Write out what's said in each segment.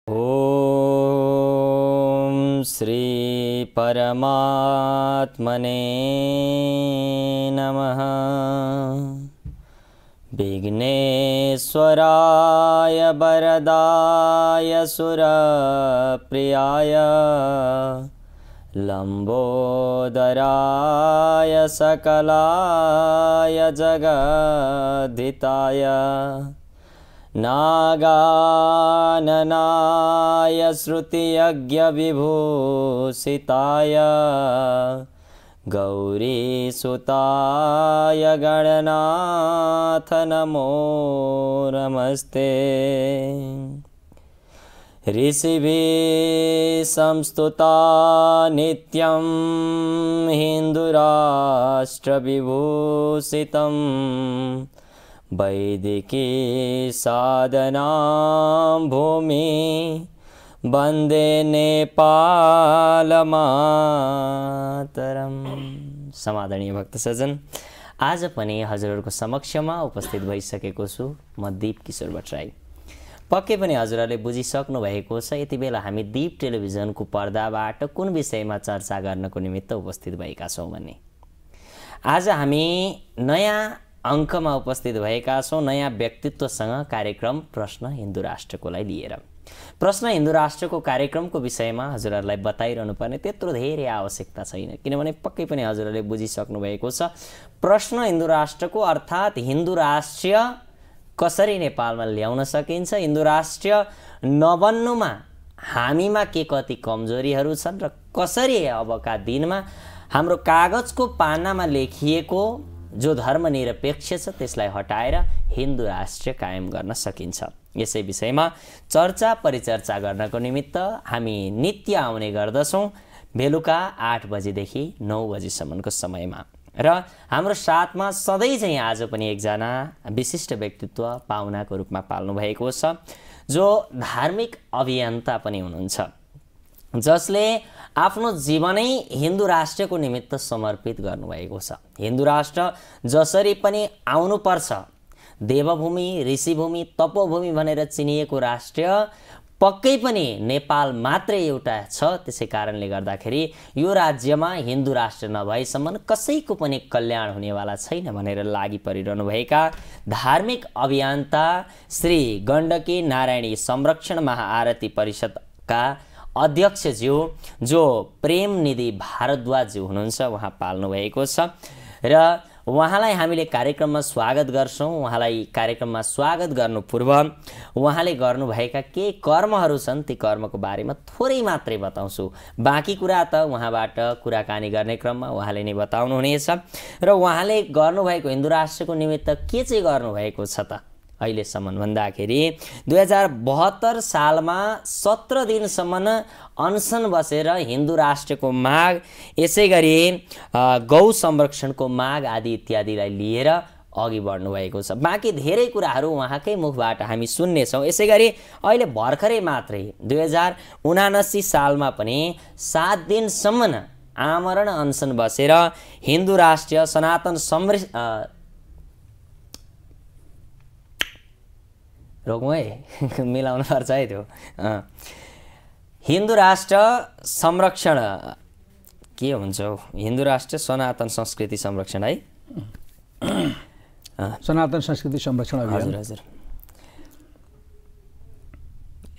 ओम श्री परमात्मने नमः। विघ्नेश्वराय वरदाय सुरप्रियाय लंबोदराय सकलाय जगद्धिताय नागाननाय श्रुतियज्ञविभूषिताय गौरीसुताय गणनाथ नमो नमस्ते। ऋषिभिः संस्तुता नित्यं हिन्दुराष्ट्रविभूषितं वैदिकी साधनां भूमि वन्दे नेपालमातरम्। समादरणीय भक्त सज्जन, आज पनि हजुरहरूको समक्षमा उपस्थित भइसकेको छु म दीप किशोर भट्टराई। पक्कै पनि हजुरहरूले बुझिसक्नु भएको छ यति बेला हामी दीप टेलिभिजनको पर्दाबाट कुन विषयमा चर्चा गर्नको निमित्त उपस्थित भएका छौँ भन्ने। आज हामी नयाँ अङ्कमा उपस्थित भएका छौँ, नयाँ व्यक्तित्वसँग कार्यक्रम प्रश्न हिन्दू राष्ट्रकोलाई लिएर। प्रश्न हिन्दू राष्ट्रको कार्यक्रमको विषयमा हजुरहरूलाई बताइरहनु पर्ने त्यत्रो धेरै आवश्यकता छैन, किनभने पक्कै पनि हजुरहरूले बुझिसक्नु भएको छ प्रश्न हिन्दू राष्ट्रको अर्थात् हिन्दू राष्ट्र कसरी नेपालमा ल्याउन सकिन्छ, हिन्दू राष्ट्र नबन्नुमा हामीमा के कति कमजोरीहरू छन् र कसरी अबका दिनमा हाम्रो कागजको पानामा लेखिएको जो धर्मनिरपेक्ष छ त्यसलाई हटाएर हिन्दू राष्ट्र कायम गर्न सकिन्छ। यसै विषयमा चर्चा परिचर्चा गर्नको निमित्त हामी नित्य आउने गर्दछौँ बेलुका 8 बजेदेखि 9 बजेसम्मको समयमा। र हाम्रो साथमा सधैँ चाहिँ आज पनि एकजना विशिष्ट व्यक्तित्व पाहुनाको रूपमा पाल्नु भएको छ, जो धार्मिक अभियन्ता पनि हुनुहुन्छ, जसले आफ्नो जीवनै हिन्दू राष्ट्रको निमित्त समर्पित गर्नुभएको छ। हिन्दू राष्ट्र जसरी पनि आउनुपर्छ, देवभूमि ऋषिभूमि तपोभूमि भनेर चिनिएको राष्ट्र पक्कै पनि नेपाल मात्रै एउटा छ। त्यसै कारणले गर्दाखेरि यो राज्यमा हिन्दू राष्ट्र नभएसम्म कसैको पनि कल्याण हुनेवाला छैन भनेर लागि परिरहनुभएका धार्मिक अभियन्ता श्री गण्डकी नारायणी संरक्षण महाआरती परिषदका अध्यक्षज्यू जो प्रेमनिधि भारद्वाजज्यू हुनुहुन्छ, उहाँ पाल्नु भएको छ र उहाँलाई हामीले कार्यक्रममा स्वागत गर्छौँ। उहाँलाई कार्यक्रममा स्वागत गर्नु पूर्व उहाँले गर्नुभएका केही कर्महरू छन्, ती कर्मको बारेमा थोरै मात्रै बताउँछु, बाँकी कुरा त उहाँबाट कुराकानी गर्ने क्रममा उहाँले नै बताउनुहुनेछ। र उहाँले गर्नुभएको हिन्दू राष्ट्रको निमित्त के चाहिँ गर्नुभएको छ त अहिलेसम्म भन्दाखेरि 2072 सालमा 17 दिनसम्म अनसन बसेर हिन्दू राष्ट्रको माग, यसै गरी गौ संरक्षणको माग आदि इत्यादिलाई लिएर अघि बढ्नुभएको छ। बाँकी धेरै कुराहरू उहाँकै मुखबाट हामी सुन्नेछौँ। यसै गरी अहिले भर्खरै मात्रै 2079 सालमा पनि 7 दिनसम्म आमरण अनसन बसेर हिन्दू राष्ट्र सनातन रोकौँ है मिलाउनु पर्छ है त्यो हिन्दू राष्ट्र संरक्षण के हुन्छ हौ, हिन्दू राष्ट्र सनातन संस्कृति संरक्षण है, सनातन संस्कृति संरक्षण अभियान। हजुर हजुर,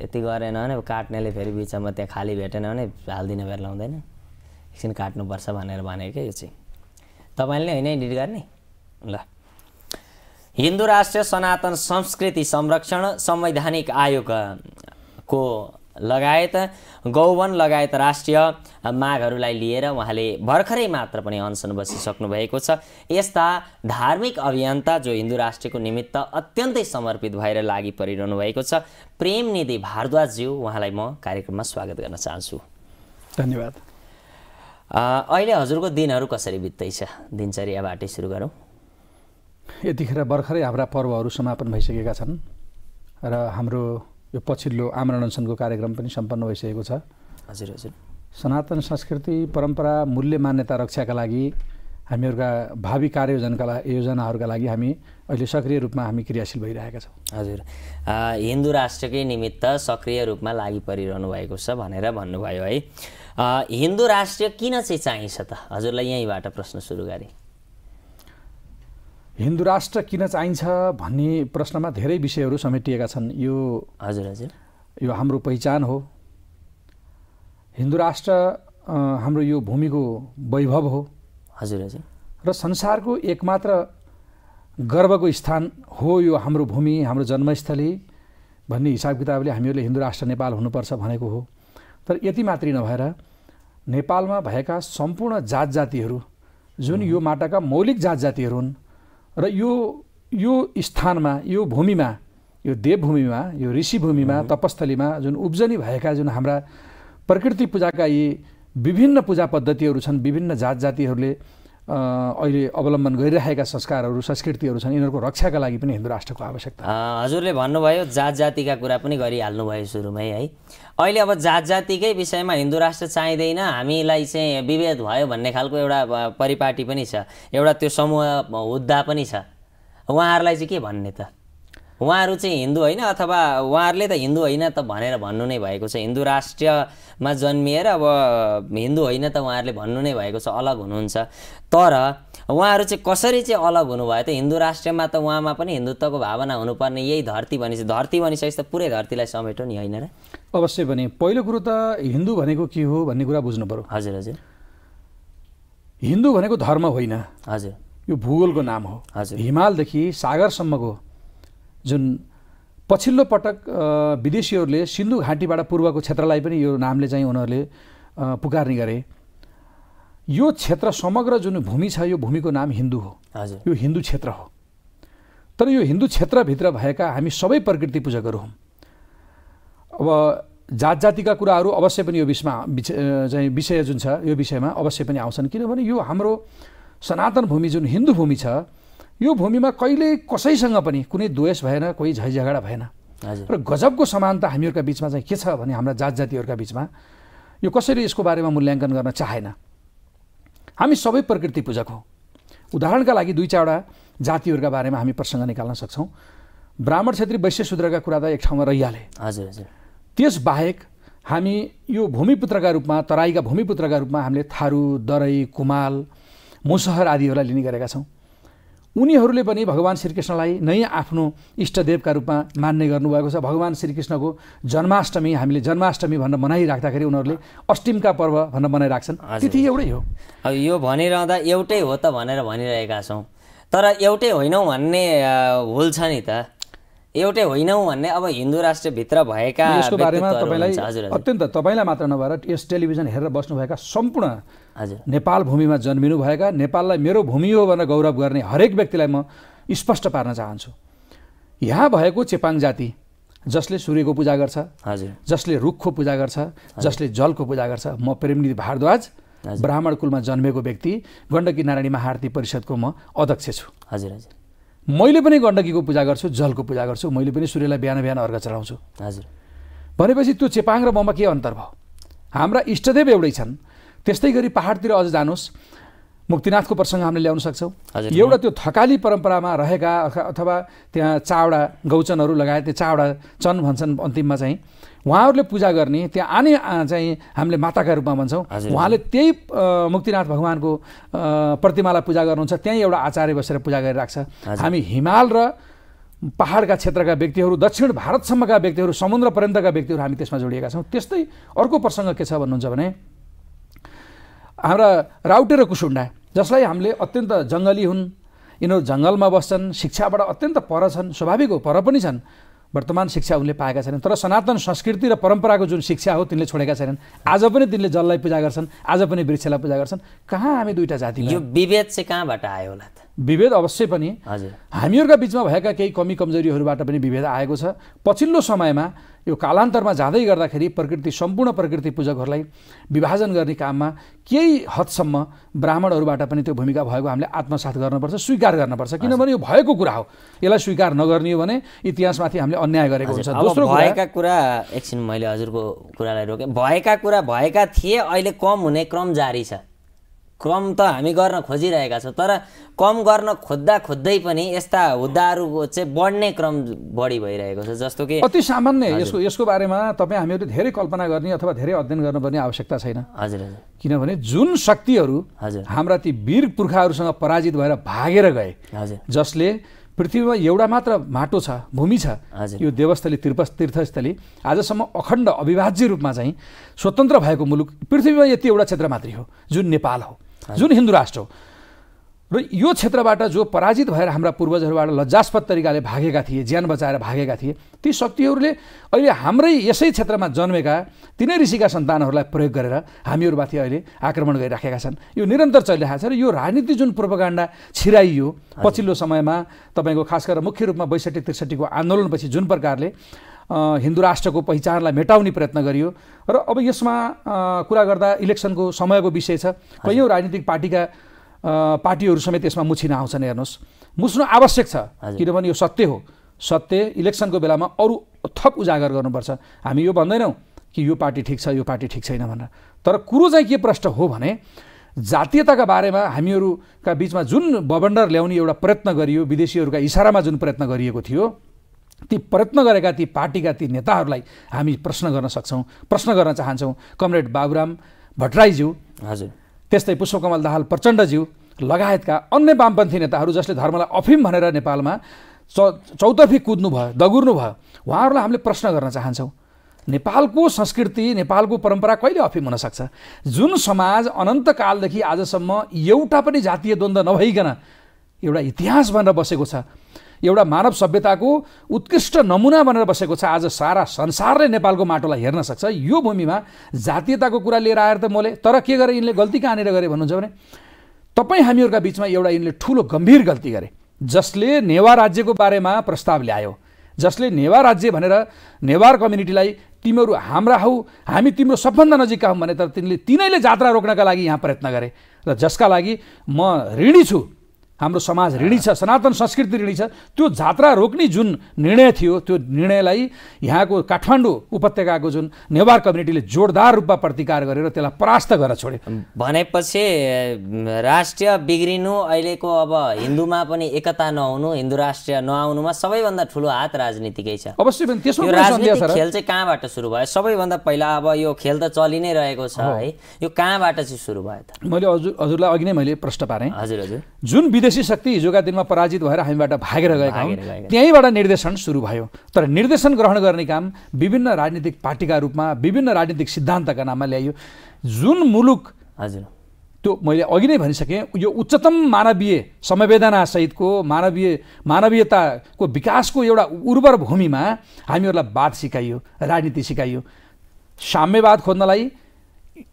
यति गरेन भने काट्नेले फेरि बिचमा त्यहाँ खाली भेटेन भने हालिदिन बेर लाउँदैन, एकछिन काट्नुपर्छ भनेर भनेको क्या। यो चाहिँ तपाईँले होइन एडिट गर्ने ल। हिन्दू राष्ट्र सनातन संस्कृति संरक्षण संवैधानिक आयोगको लगायत गौवन लगायत राष्ट्रिय मागहरूलाई लिएर उहाँले भर्खरै मात्र पनि अनसन बसिसक्नु भएको छ। यस्ता धार्मिक अभियन्ता जो हिन्दू राष्ट्रको निमित्त अत्यन्तै समर्पित भएर लागि परिरहनु भएको छ, प्रेमनिधि भारद्वाजज्यू, उहाँलाई म कार्यक्रममा स्वागत गर्न चाहन्छु। धन्यवाद। अहिले हजुरको दिनहरू कसरी बित्दैछ, दिनचर्याबाटै सुरु गरौँ। यतिखेर भर्खरै हाम्रा पर्वहरू समापन भइसकेका छन् र हाम्रो यो पछिल्लो आमरण अनसनको कार्यक्रम पनि सम्पन्न भइसकेको छ। हजुर हजुर, सनातन संस्कृति परम्परा मूल्य मान्यता रक्षाका लागि हामीहरूका भावी योजनाहरूका लागि हामी अहिले सक्रिय रूपमा हामी क्रियाशील भइरहेका छौँ। हजुर, हिन्दू राष्ट्रकै निमित्त सक्रिय रूपमा लागि परिरहनु भएको छ भनेर भन्नुभयो है। हिन्दू राष्ट्र किन चाहिँ चाहिन्छ त? हजुरलाई यहीँबाट प्रश्न सुरु गरे। हिन्दू राष्ट्र किन चाहिन्छ भन्ने प्रश्नमा धेरै विषयहरू समेटिएका छन्। यो यो हाम्रो पहिचान हो। हिन्दू राष्ट्र हाम्रो यो भूमिको वैभव हो। र संसारको एकमात्र गर्वको स्थान हो यो हाम्रो भूमि, हाम्रो जन्मस्थली भन्ने हिसाब किताबले हामीहरूले हिन्दू राष्ट्र नेपाल हुनुपर्छ भनेको हो। तर यति मात्रै नभएर नेपालमा भएका सम्पूर्ण जात जातिहरू जुन यो माटाका मौलिक जात जातिहरू हुन् र यो स्थानमा, यो भूमिमा, यो देवभूमिमा, यो ऋषिभूमिमा, तपस्थलीमा जुन उब्जनी भएका जुन हाम्रा प्रकृति पूजाका यी विभिन्न पूजा पद्धतिहरू छन्, विभिन्न जात जातिहरूले अहिले अवलम्बन गरिरहेका संस्कारहरू, संस्कृतिहरू छन्, यिनीहरूको रक्षाका लागि पनि हिन्दू राष्ट्रको आवश्यकता। हजुरले भन्नुभयो जात जातिका कुरा पनि गरिहाल्नु भयो सुरुमै है। अहिले अब जात जातिकै विषयमा हिन्दू राष्ट्र चाहिँदैन, हामीलाई चाहिँ विभेद भयो भन्ने खालको एउटा परिपाटी पनि छ, एउटा त्यो समूह हुद्दा पनि छ। उहाँहरूलाई चाहिँ के भन्ने त? उहाँहरू चाहिँ हिन्दू होइन अथवा उहाँहरूले त हिन्दू होइन त भनेर भन्नु नै भएको छ। हिन्दू राष्ट्रमा जन्मिएर अब हिन्दू होइन त उहाँहरूले भन्नु नै भएको छ, अलग हुनुहुन्छ। तर उहाँहरू चाहिँ कसरी चाहिँ अलग हुनुभयो त? हिन्दू राष्ट्रमा त उहाँमा पनि हिन्दुत्वको भावना हुनुपर्ने, यही धरती भनिसकेपछि, धरती भनिसकेपछि त पुरै धरतीलाई समेट्यो नि, होइन र? अवश्य पनि। पहिलो कुरो त हिन्दू भनेको के हो भन्ने कुरा बुझ्नु पर्यो। हजुर। हिन्दू भनेको धर्म होइन। हजुर। यो भूगोलको नाम हो। हजुर। हिमालदेखि सागरसम्मको जुन पछिल्लो पटक विदेशीहरूले सिन्धु घाटीबाट पूर्वको क्षेत्रलाई पनि यो नामले चाहिँ उनीहरूले पुकार्ने गरे। यो क्षेत्र समग्र जुन भूमि छ, यो भूमिको नाम हिन्दू हो। हजुर। यो हिन्दू क्षेत्र हो। तर यो हिन्दू क्षेत्रभित्र भएका हामी सबै प्रकृति पूजकहरू हौँ। अब जात जातिका कुराहरू अवश्य पनि यो विषय जुन छ, यो विषयमा अवश्य पनि आउँछन्। किनभने यो हाम्रो सनातन भूमि जुन हिन्दू भूमि छ, यो भूमिमा कहिले कसैसँग पनि कुनै द्वेष भएन, कोही झैझगडा भएन। र गजबको समानता हामीहरूका बिचमा चाहिँ के छ भने हाम्रा जात जातिहरूका बिचमा यो कसैले यसको बारेमा मूल्याङ्कन गर्न चाहेन। हामी सबै प्रकृति पूजक हौँ। उदाहरणका लागि दुई चारवटा जातिहरूका बारेमा हामी प्रसङ्ग निकाल्न सक्छौँ। ब्राह्मण, क्षेत्री, वैश्य, शूद्रका कुरा त एक ठाउँमा रहिहाले। हजुर। त्यसबाहेक हामी यो भूमिपुत्रका रूपमा, तराईका भूमिपुत्रका रूपमा हामीले थारू, दरै, कुमाल, मुसहर आदिहरूलाई लिने गरेका छौँ। उनीहरूले पनि भगवान श्रीकृष्णलाई नै आफ्नो इष्टदेवका रूपमा मान्ने गर्नुभएको छ। भगवान श्रीकृष्णको जन्माष्टमी हामीले जन्माष्टमी भनेर मनाइराख्दाखेरि उनीहरूले अष्टमीका पर्व भनेर मनाइराख्छन्। तिथि एउटै हो। अब यो भनिरहँदा एउटै हो त भनेर भनिरहेका छौँ, तर एउटै होइनौँ भन्ने भुल छ नि त। एउटै होइनौँ भन्ने अब हिन्दू राष्ट्रभित्र भएका यसको बारेमा तपाईँलाई अत्यन्त तपाईँलाई मात्र नभएर यस टेलिभिजन हेरेर बस्नुभएका सम्पूर्ण नेपाल भूमिमा जन्मिनुभएका, नेपाललाई मेरो भूमि हो भनेर गौरव गर्ने हरेक व्यक्तिलाई म स्पष्ट पार्न चाहन्छु। यहाँ भएको चेपाङ जाति जसले सूर्यको पूजा गर्छ, जसले रुखको पूजा गर्छ, जसले जलको पूजा गर्छ। म प्रेमनिधि भारद्वाज ब्राह्मण कुलमा जन्मेको व्यक्ति, गण्डकी नारायणी महाआरती परिषदको म अध्यक्ष छु। हजुर। मैले पनि गण्डकीको पूजा गर्छु, जलको पूजा गर्छु, मैले पनि सूर्यलाई बिहान बिहान अर्घ चढाउँछु। हजुर। भनेपछि त्यो चेपाङ र ममा के अन्तर भयो? हाम्रा इष्टदेव एउटै छन्। त्यस्तै गरी पहाडतिर अझ जानुहोस्, मुक्तिनाथको प्रसङ्ग हामीले ल्याउन सक्छौँ। एउटा त्यो थकाली परम्परामा रहेका अथवा त्यहाँ चावडा गौचनहरू लगाए, त्यो चावडा चन भन्छन् अन्तिममा चाहिँ, उहाँहरूले पूजा गर्ने, त्यहाँ आने चाहिँ हामीले माताका रूपमा भन्छौँ। उहाँले त्यही मुक्तिनाथ भगवानको प्रतिमालाई पूजा गर्नुहुन्छ, त्यहीँ एउटा आचार्य बसेर पूजा गरिरहेको छ। हामी हिमाल र पहाडका क्षेत्रका व्यक्तिहरू, दक्षिण भारतसम्मका व्यक्तिहरू, समुद्र पर्यन्तका व्यक्तिहरू हामी त्यसमा जोडिएका छौँ। त्यस्तै अर्को प्रसङ्ग के छ भन्नुहुन्छ भने हाम्रा राउटे र कुसुन्डा, जसलाई हामीले अत्यन्त जङ्गली हुन्, यिनीहरू जङ्गलमा बस्छन्, शिक्षाबाट अत्यन्त पर छन्, स्वाभाविक हो, पर पनि छन्। वर्तमान शिक्षा उनले पाएका छैनन्, तर सनातन संस्कृति र परम्पराको जुन शिक्षा हो तिनले छोडेका छैनन्। आज पनि तिनले जललाई पूजा गर्छन्, आज पनि वृक्षलाई पूजा गर्छन्। कहाँ हामी दुईटा जाति? यो विभेद चाहिँ कहाँबाट आयो होला त? विभेद अवश्य पनि हामीहरूका बिचमा भएका केही कमी कमजोरीहरूबाट पनि विभेद आएको छ। पछिल्लो समयमा यो कालान्तरमा जाँदै गर्दाखेरि सम्पूर्ण प्रकृति पूजकहरूलाई विभाजन गर्ने काममा केही हदसम्म ब्राह्मणहरूबाट पनि त्यो भूमिका भएको हामीले आत्मसात गर्नुपर्छ, स्वीकार गर्नुपर्छ। किनभने यो भएको कुरा हो, यसलाई स्वीकार नगर्ने हो भने इतिहासमाथि हामीले अन्याय गरेको हुन्छ। दोस्रो भएका कुरा, एकछिन मैले हजुरको कुरालाई रोकेँ, भएका कुरा भएका थिए, अहिले कम हुने क्रम जारी छ। कम त हामी गर्न खोजिरहेका छौँ, तर कम गर्न खोज्दै पनि यस्ता हुद्दाहरूको चाहिँ बढ्ने क्रम बढी भइरहेको छ। जस्तो कि अति सामान्य यसको बारेमा तपाईँ हामीहरू धेरै कल्पना गर्ने अथवा धेरै अध्ययन गर्नुपर्ने आवश्यकता छैन। हजुर हजुर। किनभने जुन शक्तिहरू हाम्रा ती वीर पुर्खाहरूसँग पराजित भएर भागेर गए, जसले पृथ्वीमा एउटा मात्र माटो छ, भूमि छ, यो देवस्थली तीर्थस्थली, आजसम्म अखण्ड अविभाज्य रूपमा चाहिँ स्वतन्त्र भएको मुलुक पृथ्वीमा यति एउटा क्षेत्र मात्रै हो जुन नेपाल हो, जुन हिन्दू राष्ट्र हो। र यो क्षेत्रबाट जो पराजित भएर हाम्रा पूर्वजहरूबाट लज्जास्पद तरिकाले भागेका थिए, ज्यान बचाएर भागेका थिए, ती शक्तिहरूले अहिले हाम्रै यसै क्षेत्रमा जन्मेका तिनै ऋषिका सन्तानहरूलाई प्रयोग गरेर हामीहरूमाथि अहिले आक्रमण गरिराखेका छन्। यो निरन्तर चलिरहेको छ र यो राजनीति जुन प्रोपागान्डा छिराइयो पछिल्लो समयमा, तपाईँको खास गरेर मुख्य रूपमा 62-63 को आन्दोलनपछि जुन प्रकारले हिन्दू राष्ट्रको पहिचानलाई मेटाउने प्रयत्न गरियो, र अब यसमा कुरा गर्दा इलेक्सनको समयको विषय छ, कैयौँ राजनीतिक पार्टीहरू समेत यसमा मुछिन आउँछन्। हेर्नुहोस्, मुछ्नु आवश्यक छ, किनभने यो सत्य हो। सत्य इलेक्सनको बेलामा अरू थप उजागर गर्नुपर्छ। हामी यो भन्दैनौँ कि यो पार्टी ठिक छ, यो पार्टी ठिक छैन भनेर, तर कुरो चाहिँ के प्रश्न हो भने जातीयताका बारेमा हामीहरूका बिचमा जुन बबन्डर ल्याउने एउटा प्रयत्न गरियो, विदेशीहरूका इसारामा जुन प्रयत्न गरिएको थियो, ती प्रयत्न गरेका ती पार्टीका ती नेताहरूलाई हामी प्रश्न गर्न सक्छौँ, प्रश्न गर्न चाहन्छौँ। कमरेड बाबुराम भट्टराईज्यू, हजुर, त्यस्तै पुष्पकमल दाहाल प्रचण्डज्यू लगायतका अन्य वामपन्थी नेताहरू जसले धर्मलाई अफिम भनेर नेपालमा चौतर्फी कुद्नु भयो, दगुर्नु भयो, उहाँहरूलाई हामीले प्रश्न गर्न चाहन्छौँ। नेपालको संस्कृति, नेपालको परम्परा कहिले अफिम हुन सक्छ? जुन समाज अनन्तकालदेखि आजसम्म एउटा पनि जातीय द्वन्द्व नभइकन एउटा इतिहास बनेर बसेको छ, एउटा मानव सभ्यताको उत्कृष्ट नमुना बनेर बसेको छ, आज सारा संसारले नेपालको माटोलाई हेर्न सक्छ। यो भूमिमा जातीयताको कुरा लिएर आएर त मोले, तर के गरे यिनले गल्ती कहाँनिर गरे भन्नुहुन्छ भने तपाईँ हामीहरूका बिचमा एउटा यिनले ठुलो गम्भीर गल्ती गरे, जसले नेवार राज्यको बारेमा प्रस्ताव ल्यायो, जसले नेवार राज्य भनेर नेवार कम्युनिटीलाई तिमीहरू हाम्रा हौ, हामी तिम्रो सबभन्दा नजिकका हौँ भने, तर तिनैले जात्रा रोक्नका लागि यहाँ प्रयत्न गरे, र जसका लागि म ऋणी छु। हाम्रो समाज ऋणी छ, सनातन संस्कृति ऋणी छ। त्यो जात्रा रोक्ने जुन निर्णय थियो, त्यो निर्णयलाई यहाँको काठमाडौँ उपत्यकाको जुन नेवार कम्युनिटीले जोरदार रूपमा प्रतिकार गरेर त्यसलाई परास्त गरेर छोड्यो। भनेपछि राष्ट्रिय बिग्रिनु, अहिलेको अब हिन्दूमा पनि एकता नहुनु, हिन्दू राष्ट्रिय नआउनुमा सबैभन्दा ठुलो हात राजनीतिकै छ। अवश्य पनि त्यसमा राजनीतिक खेल चाहिँ कहाँबाट सुरु भयो? सबैभन्दा पहिला अब यो खेल त चलि नै रहेको छ है, यो कहाँबाट चाहिँ सुरु भयो त? मैले हजुरलाई अघि नै मैले प्रश्न पारेँ। हजुर हजुर। जुन विदेशी शक्ति हिजोका दिनमा पराजित भएर हामीबाट भागेर गएका हुन्, त्यहीँबाट निर्देशन सुरु भयो। तर निर्देशन ग्रहण गर्ने काम विभिन्न राजनीतिक पार्टीका रूपमा, विभिन्न राजनीतिक सिद्धान्तका नाममा ल्याइयो। जुन मुलुक, हजुर, त्यो मैले अघि नै भनिसकेँ, यो उच्चतम मानवीय संवेदना सहितको मानवीयताको विकासको एउटा उर्वर भूमिमा हामीहरूलाई वाद सिकाइयो, राजनीति सिकाइयो। साम्यवाद खोज्नलाई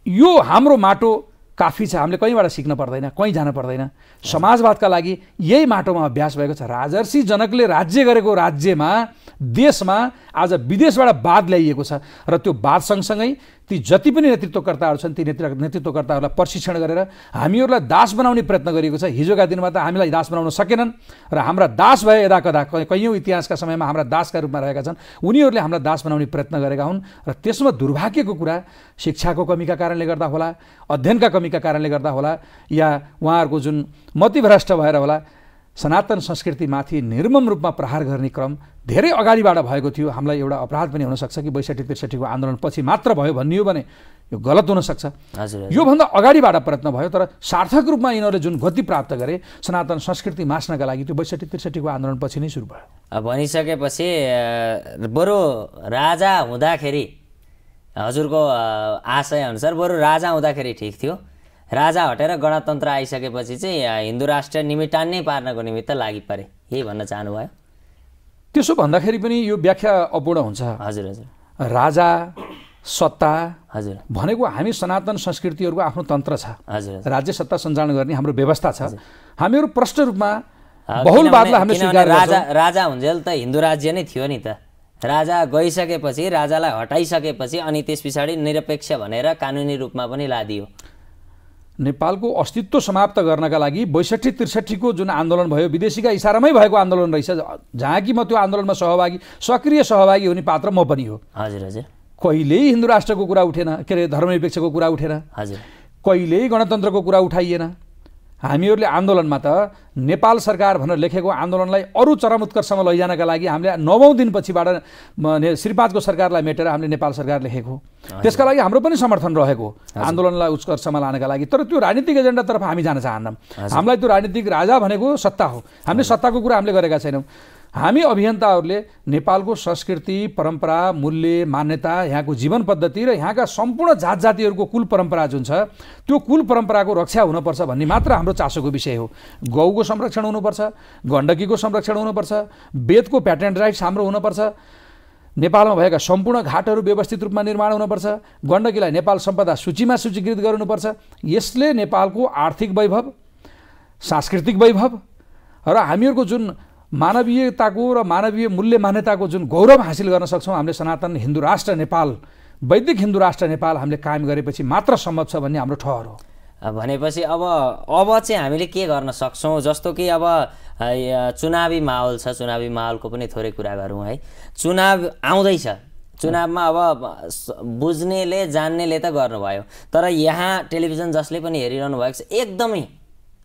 यो हाम्रो माटो काफी छ, हामीले कहीँबाट सिक्न पर्दैन, कहीँ जान पर्दैन। समाजवादका लागि यही माटोमा अभ्यास भएको छ। राजर्षि जनकले राज्य गरेको राज्यमा, देशमा आज विदेशबाट वाद ल्याइएको छ, र त्यो वाद सँगसँगै ती जति पनि नेतृत्वकर्ताहरू छन्, ती नेतृत्वकर्ताहरूलाई प्रशिक्षण गरेर हामीहरूलाई दास बनाउने प्रयत्न गरिएको छ। हिजोका दिनमा त हामीलाई दास बनाउन सकेनन्, र हाम्रा दास भए यदाकदा कैयौँ इतिहासका समयमा हाम्रा दासका रूपमा रहेका छन्, उनीहरूले हामीलाई दास बनाउने प्रयत्न गरेका हुन्। र त्यसमा दुर्भाग्यको कुरा शिक्षाको कमीका कारणले गर्दा होला, अध्ययनका कमीका कारणले गर्दा होला, या उहाँहरूको जुन मतिभ्रष्ट भएर होला, सनातन संस्कृतिमाथि निर्मम रूपमा प्रहार गर्ने क्रम धेरै अगाडिबाट भएको थियो। हामीलाई एउटा अपराध पनि हुनसक्छ कि 62-63 को आन्दोलनपछि मात्र भयो भनियो भने यो गलत हुनसक्छ। योभन्दा अगाडिबाट प्रयत्न भयो, तर सार्थक रूपमा यिनीहरूले जुन गति प्राप्त गरे सनातन संस्कृति मास्नका लागि, त्यो 62-63 को आन्दोलनपछि नै सुरु भयो। भनिसकेपछि बरु राजा हुँदाखेरि, हजुरको आशय अनुसार बरु राजा हुँदाखेरि ठिक थियो, राजा हटेर गणतन्त्र आइसकेपछि चाहिँ हिन्दू राष्ट्र निमिटान्नै पार्नको निमित्त लागि परे, यही भन्न चाहनुभयो? त्यसो भन्दाखेरि पनि यो व्याख्या अपूर्ण हुन्छ। हजुर हजुर। राजा, सत्ता, हजुर, भनेको हामी सनातन संस्कृतिहरूको आफ्नो तन्त्र छ। हजुर। राज्य सत्ता सञ्चालन गर्ने हाम्रो व्यवस्था छ। हामीहरू प्रष्ट रूपमा बहुलवादलाई हामीले स्वीकार गर्छौँ। राजा हुन्जेल त हिन्दू राज्य नै थियो नि त। राजा गइसकेपछि, राजालाई हटाइसकेपछि अनि त्यस पछाडि निरपेक्ष भनेर कानुनी रूपमा पनि लादियो। नेपालको अस्तित्व समाप्त गर्नका लागि 62-63 को जुन आन्दोलन भयो, विदेशीका इसारामै भएको आन्दोलन रहेछ, जहाँ कि म त्यो आन्दोलनमा सक्रिय सहभागी हुने पात्र म पनि हो। हजुर हजुर। कहिल्यै हिन्दू राष्ट्रको कुरा उठेन, के अरे धर्मनिरपेक्षको कुरा उठेन। हजुर। कहिल्यै गणतन्त्रको कुरा उठाइएन। हामीहरूले आन्दोलनमा त नेपाल सरकार भनेर लेखेको आन्दोलनलाई अरू चरम उत्कर्षमा लैजानका लागि हामीले 9औं दिनपछिबाट श्री 5 को सरकारलाई मेटेर हामीले नेपाल सरकार लेखेको। त्यसका लागि हाम्रो पनि समर्थन रहेको आन्दोलनलाई उत्कर्षमा लानका लागि। तर त्यो राजनीतिक एजेन्डातर्फ हामी जान चाहन्नौँ। हामीलाई त्यो राजनीतिक राजा भनेको सत्ता हो। हामीले सत्ताको कुरा हामीले गरेका छैनौँ। हामी अभियन्ताहरूले नेपालको संस्कृति, परम्परा, मूल्य, मान्यता, यहाँको जीवन पद्धति र यहाँका सम्पूर्ण जात जातिहरूको कुल परम्परा जुन छ त्यो कुल परम्पराको रक्षा हुनुपर्छ भन्ने मात्र हाम्रो चासोको विषय हो। गौको संरक्षण हुनुपर्छ, गण्डकीको संरक्षण हुनुपर्छ, वेदको प्याटेन्ट राइट्स हाम्रो हुनुपर्छ, नेपालमा भएका सम्पूर्ण घाटहरू व्यवस्थित रूपमा निर्माण हुनुपर्छ, गण्डकीलाई नेपाल सम्पदा सूचीमा सूचीकृत गर्नुपर्छ। यसले नेपालको आर्थिक वैभव, सांस्कृतिक वैभव र हामीहरूको जुन मानवीयताको र मानवीय मूल्य मान्यताको जुन गौरव हासिल गर्न सक्छौँ हामीले सनातन हिन्दू राष्ट्र नेपाल, वैदिक हिन्दू राष्ट्र नेपाल हामीले कायम गरेपछि मात्र सम्भव छ भन्ने हाम्रो ठहर हो। भनेपछि अब चाहिँ हामीले के गर्न सक्छौँ? जस्तो कि अब चुनावी माहौल छ, चुनावी माहौलको पनि थोरै कुरा गरौँ है। चुनाव आउँदैछ, चुनावमा अब बुझ्नेले जान्नेले त गर्नुभयो, तर यहाँ टेलिभिजन जसले पनि हेरिरहनु भएको छ एकदमै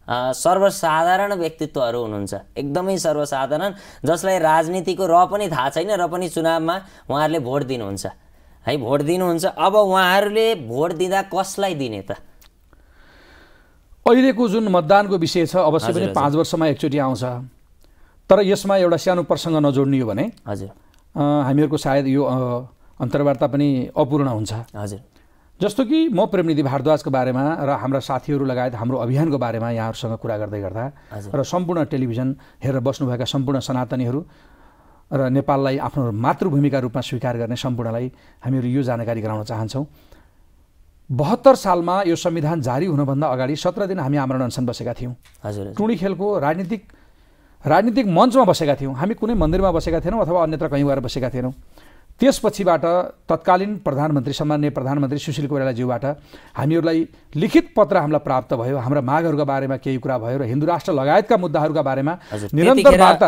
सर्वसाधारण व्यक्तित्वहरू हुनुहुन्छ, एकदमै सर्वसाधारण, जसलाई राजनीतिको र पनि थाहा छैन र पनि चुनावमा उहाँहरूले भोट दिनुहुन्छ है, भोट दिनुहुन्छ। अब उहाँहरूले भोट दिँदा कसलाई दिने त? अहिलेको जुन मतदानको विषय छ अवश्य पनि 5 वर्षमा एकचोटि आउँछ, तर यसमा एउटा सानो प्रसङ्ग नजोड्ने हो भने हजुर हामीहरूको सायद यो अन्तर्वार्ता पनि अपूर्ण हुन्छ। हजुर, जस्तो कि म प्रेमनिधि भारद्वाजको बारेमा र हाम्रा साथीहरू लगायत हाम्रो अभियानको बारेमा यहाँहरूसँग कुरा गर्दै गर्दा र सम्पूर्ण टेलिभिजन हेरेर बस्नुभएका सम्पूर्ण सनातनीहरू र नेपाललाई आफ्नो मातृभूमिका रूपमा स्वीकार गर्ने सम्पूर्णलाई हामीहरू यो जानकारी गराउन चाहन्छौँ। 72 सालमा यो संविधान जारी हुनुभन्दा अगाडि 17 दिन हामी आमरण अनसन बसेका थियौँ। हजुर, टुँडी खेलको राजनीतिक मञ्चमा बसेका थियौँ। हामी कुनै मन्दिरमा बसेका थिएनौँ अथवा अन्यत्र कहीँ गएर बसेका थिएनौँ। त्यसपछिबाट तत्कालीन प्रधानमन्त्री सम्माननीय प्रधानमन्त्री सुशील कोइरालाज्यूबाट हामीहरूलाई लिखित पत्र हामीलाई प्राप्त भयो। हाम्रा मागहरूका बारेमा केही कुरा भयो र हिन्दू राष्ट्र लगायतका मुद्दाहरूका बारेमा निरन्तर वार्ता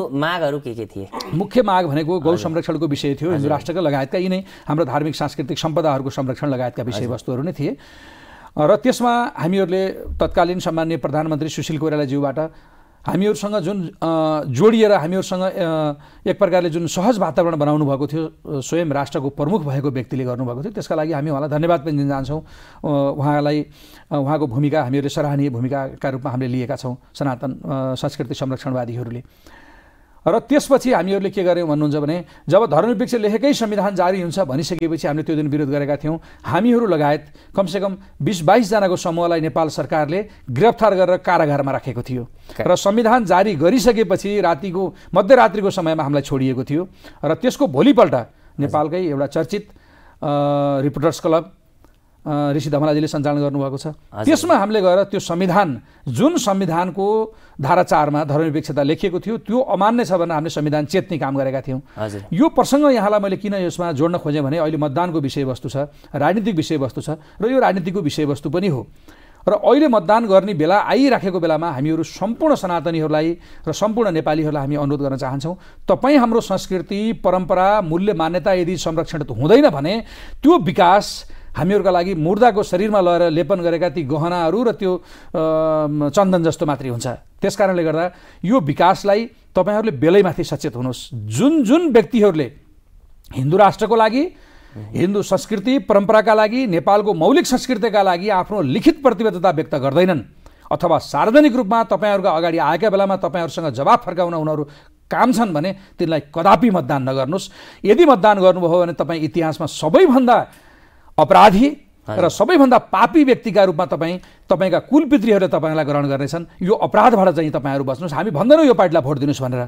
मागहरू के थिए? मुख्य माग भनेको गौ संरक्षणको विषय थियो, हिन्दू राष्ट्रका लगायतका यिनै हाम्रो धार्मिक सांस्कृतिक सम्पदाहरूको संरक्षण लगायतका विषयवस्तुहरू नै थिए। र त्यसमा हामीहरूले तत्कालीन सम्माननीय प्रधानमन्त्री सुशील कोइरालाज्यूबाट हामीहरूसँग जुन जोडिएर हामीहरूसँग एक प्रकारले जुन सहज वातावरण बनाउनु भएको थियो, स्वयं राष्ट्रको प्रमुख भएको व्यक्तिले गर्नुभएको थियो, त्यसका लागि हामी उहाँलाई धन्यवाद पनि दिन चाहन्छौँ। उहाँको भूमिका हामीहरूले सराहनीय भूमिकाका रूपमा हामीले लिएका छौँ सनातन संस्कृति संरक्षणवादीहरूले। र त्यसपछि हामीहरूले के गर्यौँ भन्नुहुन्छ भने जब धर्मनिरपेक्ष लेखेकै संविधान जारी हुन्छ भनिसकेपछि हामीले त्यो दिन विरोध गरेका थियौँ। हामीहरू लगायत कमसेकम 20-22 जनाको समूहलाई नेपाल सरकारले गिरफ्तार गरेर कारागारमा राखेको थियो र संविधान जारी गरिसकेपछि मध्यरात्रिको समयमा हामीलाई छोडिएको थियो। र त्यसको भोलिपल्ट नेपालकै एउटा चर्चित रिपोर्टर्स क्लब ऋषि धमलाजीले सञ्चालन गर्नुभएको छ। त्यसमा हामीले गएर त्यो जुन संविधानको धारा 4 मा धर्मनिरपेक्षता लेखिएको थियो त्यो अमान्य छ भनेर हामीले संविधान चेत्ने काम गरेका थियौँ। यो प्रसङ्ग यहाँलाई मैले किन यसमा जोड्न खोजेँ भने अहिले मतदानको विषयवस्तु छ, राजनीतिक विषयवस्तु छ र यो राजनीतिको विषयवस्तु पनि हो। र अहिले मतदान गर्ने बेला आइराखेको बेलामा हामीहरू सम्पूर्ण सनातनीहरूलाई र सम्पूर्ण नेपालीहरूलाई हामी अनुरोध गर्न चाहन्छौँ, तपाईँ हाम्रो संस्कृति, परम्परा, मूल्य, मान्यता यदि संरक्षण हुँदैन भने त्यो विकास हामीहरूका लागि मुर्दाको शरीरमा लगेर लेपन गरेका ती गहनाहरू र त्यो चन्दन जस्तो मात्रै हुन्छ। त्यसकारणले गर्दा यो विकासलाई तपाईँहरूले बेलैमाथि सचेत हुनुहोस्। जुन व्यक्तिहरूले हिन्दू राष्ट्रको लागि, हिन्दू संस्कृति परम्पराका लागि, नेपालको मौलिक संस्कृतिका लागि आफ्नो लिखित प्रतिबद्धता व्यक्त गर्दैनन् अथवा सार्वजनिक रूपमा तपाईँहरूका अगाडि आएका बेलामा तपाईँहरूसँग जवाफ फर्काउन उनीहरू काम छन् भने तिनलाई कदापि मतदान नगर्नुहोस्। यदि मतदान गर्नुभयो भने तपाईँ इतिहासमा सबैभन्दा अपराधी र सबैभन्दा पापी व्यक्तिका रूपमा तपाईँका कुलपितृहरूले तपाईँलाई ग्रहण गर्नेछन्। यो अपराधबाट चाहिँ तपाईँहरू बस्नुहोस्। हामी भन्दैनौँ यो पार्टीलाई भोट दिनुहोस् भनेर,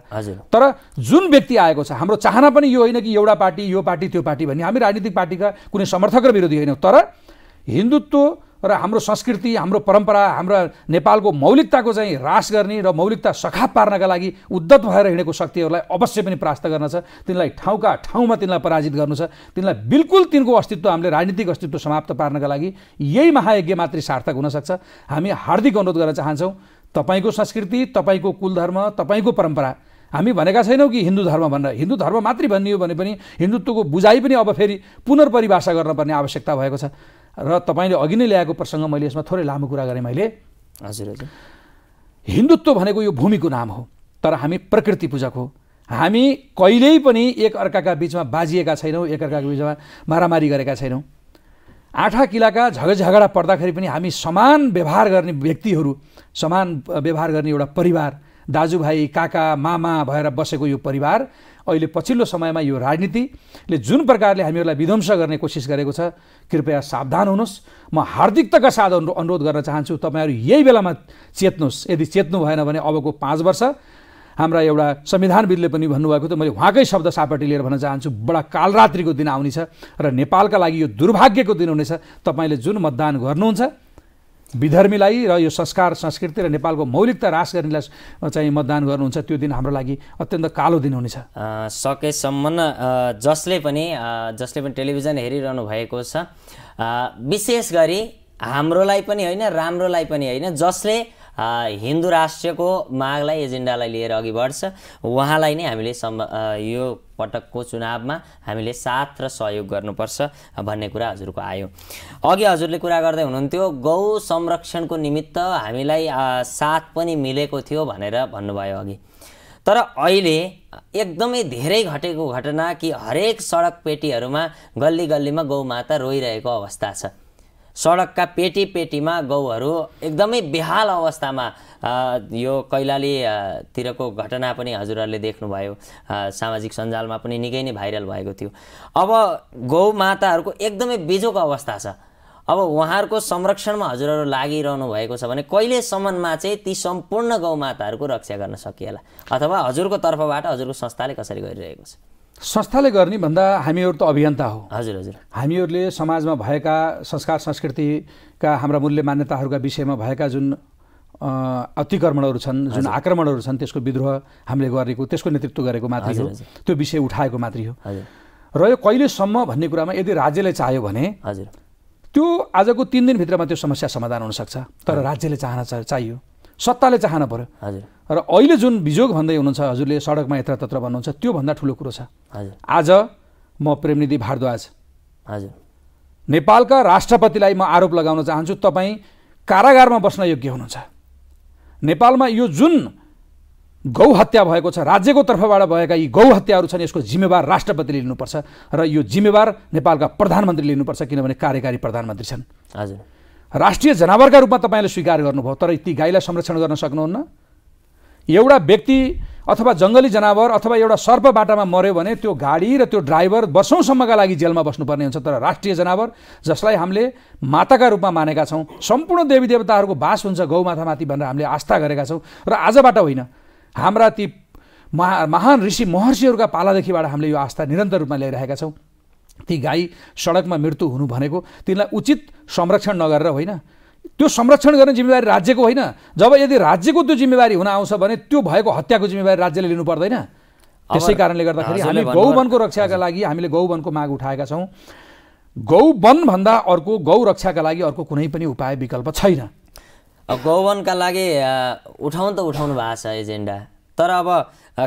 तर जुन व्यक्ति आएको छ, हाम्रो चाहना पनि यो होइन कि एउटा पार्टी यो पार्टी त्यो पार्टी भन्ने, हामी राजनीतिक पार्टीका कुनै समर्थक र विरोधी होइनौँ, तर हिन्दुत्व र हाम्रो संस्कृति, हाम्रो परम्परा, हाम्रा नेपालको मौलिकताको चाहिँ ह्रास गर्ने र मौलिकता सखाप पार्नका लागि उद्धत भएर हिँडेको शक्तिहरूलाई अवश्य पनि परास्त गर्न छ। तिनलाई ठाउँका ठाउँमा तिनलाई पराजित गर्नु छ। तिनलाई बिल्कुल तिनको अस्तित्व, हामीले राजनीतिक अस्तित्व समाप्त पार्नका लागि यही महायज्ञ मात्रै सार्थक हुनसक्छ। हामी हार्दिक अनुरोध गर्न चाहन्छौँ, तपाईँको संस्कृति, तपाईँको कुलधर्म, तपाईँको परम्परा, हामी भनेका छैनौँ कि हिन्दू धर्म भनेर, हिन्दू धर्म मात्रै भन्ने हो भने पनि हिन्दुत्वको बुझाइ पनि अब फेरि पुनर्परिभाषा गर्नुपर्ने आवश्यकता भएको छ। र तपाईँले अघि नै ल्याएको प्रसङ्ग मैले यसमा थोरै लामो कुरा गरेँ मैले। हजुर हजुर। हिन्दुत्व भनेको यो भूमिको नाम हो, तर हामी प्रकृति पूजक हो। हामी कहिल्यै पनि एक अर्काका बिचमा बाजिएका छैनौँ, एक अर्काको बिचमा मारामारी गरेका छैनौँ। आँखा किलाका झगडा पर्दाखेरि पनि हामी समान व्यवहार गर्ने व्यक्तिहरू, समान व्यवहार गर्ने एउटा परिवार, दाजुभाइ काका मामा भएर बसेको यो परिवार अहिले पछिल्लो समयमा यो राजनीतिले जुन प्रकारले हामीहरूलाई विध्वंस गर्ने कोसिस गरेको छ, कृपया सावधान हुनुहोस्। म हार्दिकताका साथ अनुरोध गर्न चाहन्छु, तपाईँहरू यही बेलामा चेत्नुहोस्। यदि चेत्नु भएन भने अबको 5 वर्ष हाम्रा एउटा संविधानविदले पनि भन्नुभएको थियो, मैले उहाँकै शब्द सापट्टि लिएर भन्न चाहन्छु, बडा कालरात्रिको दिन आउनेछ र नेपालका लागि यो दुर्भाग्यको दिन हुनेछ। तपाईँले जुन मतदान गर्नुहुन्छ विधर्मीलाई र यो संस्कार संस्कृति र नेपालको मौलिकता ह्रास गर्नेलाई चाहिँ मतदान गर्नुहुन्छ, त्यो दिन हाम्रो लागि अत्यन्त कालो दिन हुनेछ। सकेसम्म जसले पनि टेलिभिजन हेरिरहनु भएको छ, विशेष गरी हाम्रोलाई पनि होइन राम्रोलाई पनि होइन, जसले हिन्दू राष्ट्रको मागलाई एजेन्डालाई लिएर अघि बढ्छ उहाँलाई नै हामीले यो पटकको चुनावमा हामीले साथ र सहयोग गर्नुपर्छ भन्ने कुरा हजुरको आयो। अघि हजुरले कुरा गर्दै हुनुहुन्थ्यो गौ संरक्षणको निमित्त हामीलाई साथ पनि मिलेको थियो भनेर भन्नुभयो अघि। तर अहिले एकदमै धेरै घटेको घटना कि हरेक सडक पेटीहरूमा गल्ली गल्लीमा गौमाता रोइरहेको अवस्था छ। सडकका पेटी पेटीमा गौहरू एकदमै बेहाल अवस्थामा, यो कैलालीतिरको घटना पनि हजुरहरूले देख्नुभयो, सामाजिक सञ्जालमा पनि निकै नै भाइरल भएको थियो। अब गौमाताहरूको एकदमै बिजोग अवस्था छ। अब उहाँहरूको संरक्षणमा हजुरहरू लागिरहनु भएको छ भने कहिलेसम्ममा चाहिँ ती सम्पूर्ण गौमाताहरूको रक्षा गर्न सकिएला, अथवा हजुरको तर्फबाट हजुरको संस्थाले कसरी गरिरहेको छ? संस्थाले गर्ने भन्दा हामीहरू त अभियन्ता हो। हजुर हजुर। हामीहरूले समाजमा भएका संस्कार संस्कृतिका हाम्रा मूल्य मान्यताहरूका विषयमा भएका जुन अतिक्रमणहरू छन्, जुन आक्रमणहरू छन्, त्यसको विद्रोह हामीले गरेको, त्यसको नेतृत्व गरेको मात्रै हो, त्यो विषय उठाएको मात्रै हो। र यो कहिलेसम्म भन्ने कुरामा यदि राज्यले चाह्यो भने हजुर त्यो आजको 3 दिनभित्रमा त्यो समस्या समाधान हुनसक्छ, तर राज्यले चाहना चाहियो, सत्ताले चाहना पर्यो। हजुर। र अहिले जुन बिजोग भन्दै हुनुहुन्छ हजुरले, सडकमा यत्रतत्र भन्नुहुन्छ, त्योभन्दा ठुलो कुरो छ। हजुर। आज म प्रेमनिधि भारद्वाज हजुर नेपालका राष्ट्रपतिलाई म आरोप लगाउन चाहन्छु, तपाईँ कारागारमा बस्न योग्य हुनुहुन्छ। नेपालमा यो जुन गौ हत्या भएको छ, राज्यको तर्फबाट भएका यी गौ हत्याहरू छन्, यसको जिम्मेवार राष्ट्रपतिले लिनुपर्छ र यो जिम्मेवार नेपालका प्रधानमन्त्रीले लिनुपर्छ, किनभने कार्यकारी प्रधानमन्त्री छन्। हजुर। राष्ट्रिय जनावरका रूपमा तपाईँले स्वीकार गर्नुभयो, तर ती गाईलाई संरक्षण गर्न सक्नुहुन्न। एउटा व्यक्ति अथवा जङ्गली जनावर अथवा एउटा सर्प बाटामा मर्यो भने त्यो गाडी र त्यो ड्राइभर वर्षौँसम्मका लागि जेलमा बस्नुपर्ने हुन्छ। तर राष्ट्रिय जनावर जसलाई हामीले माताका रूपमा मानेका छौँ, सम्पूर्ण देवी देवताहरूको बास हुन्छ गौमातामाथि भनेर हामीले आस्था गरेका छौँ, र आजबाट होइन, हाम्रा ती महान ऋषि महर्षिहरूका पालादेखिबाट हामीले यो आस्था निरन्तर रूपमा ल्याइरहेका छौँ। ती गाई सडकमा मृत्यु हुनु भनेको तिनलाई उचित संरक्षण नगरेर होइन, त्यो संरक्षण गर्ने जिम्मेवारी राज्यको होइन। जब यदि राज्यको त्यो जिम्मेवारी हुन आउँछ भने त्यो भएको हत्याको जिम्मेवारी राज्यले लिनु पर्दैन। त्यसै कारणले गर्दाखेरि हामी गौवनको रक्षाका लागि हामीले गौवनको माग उठाएका छौँ। गौवन भन्दा अर्को गौ रक्षाका लागि अर्को कुनै पनि उपाय विकल्प छैन। गौवनका लागि उठाउनु भएको छ एजेन्डा, तर अब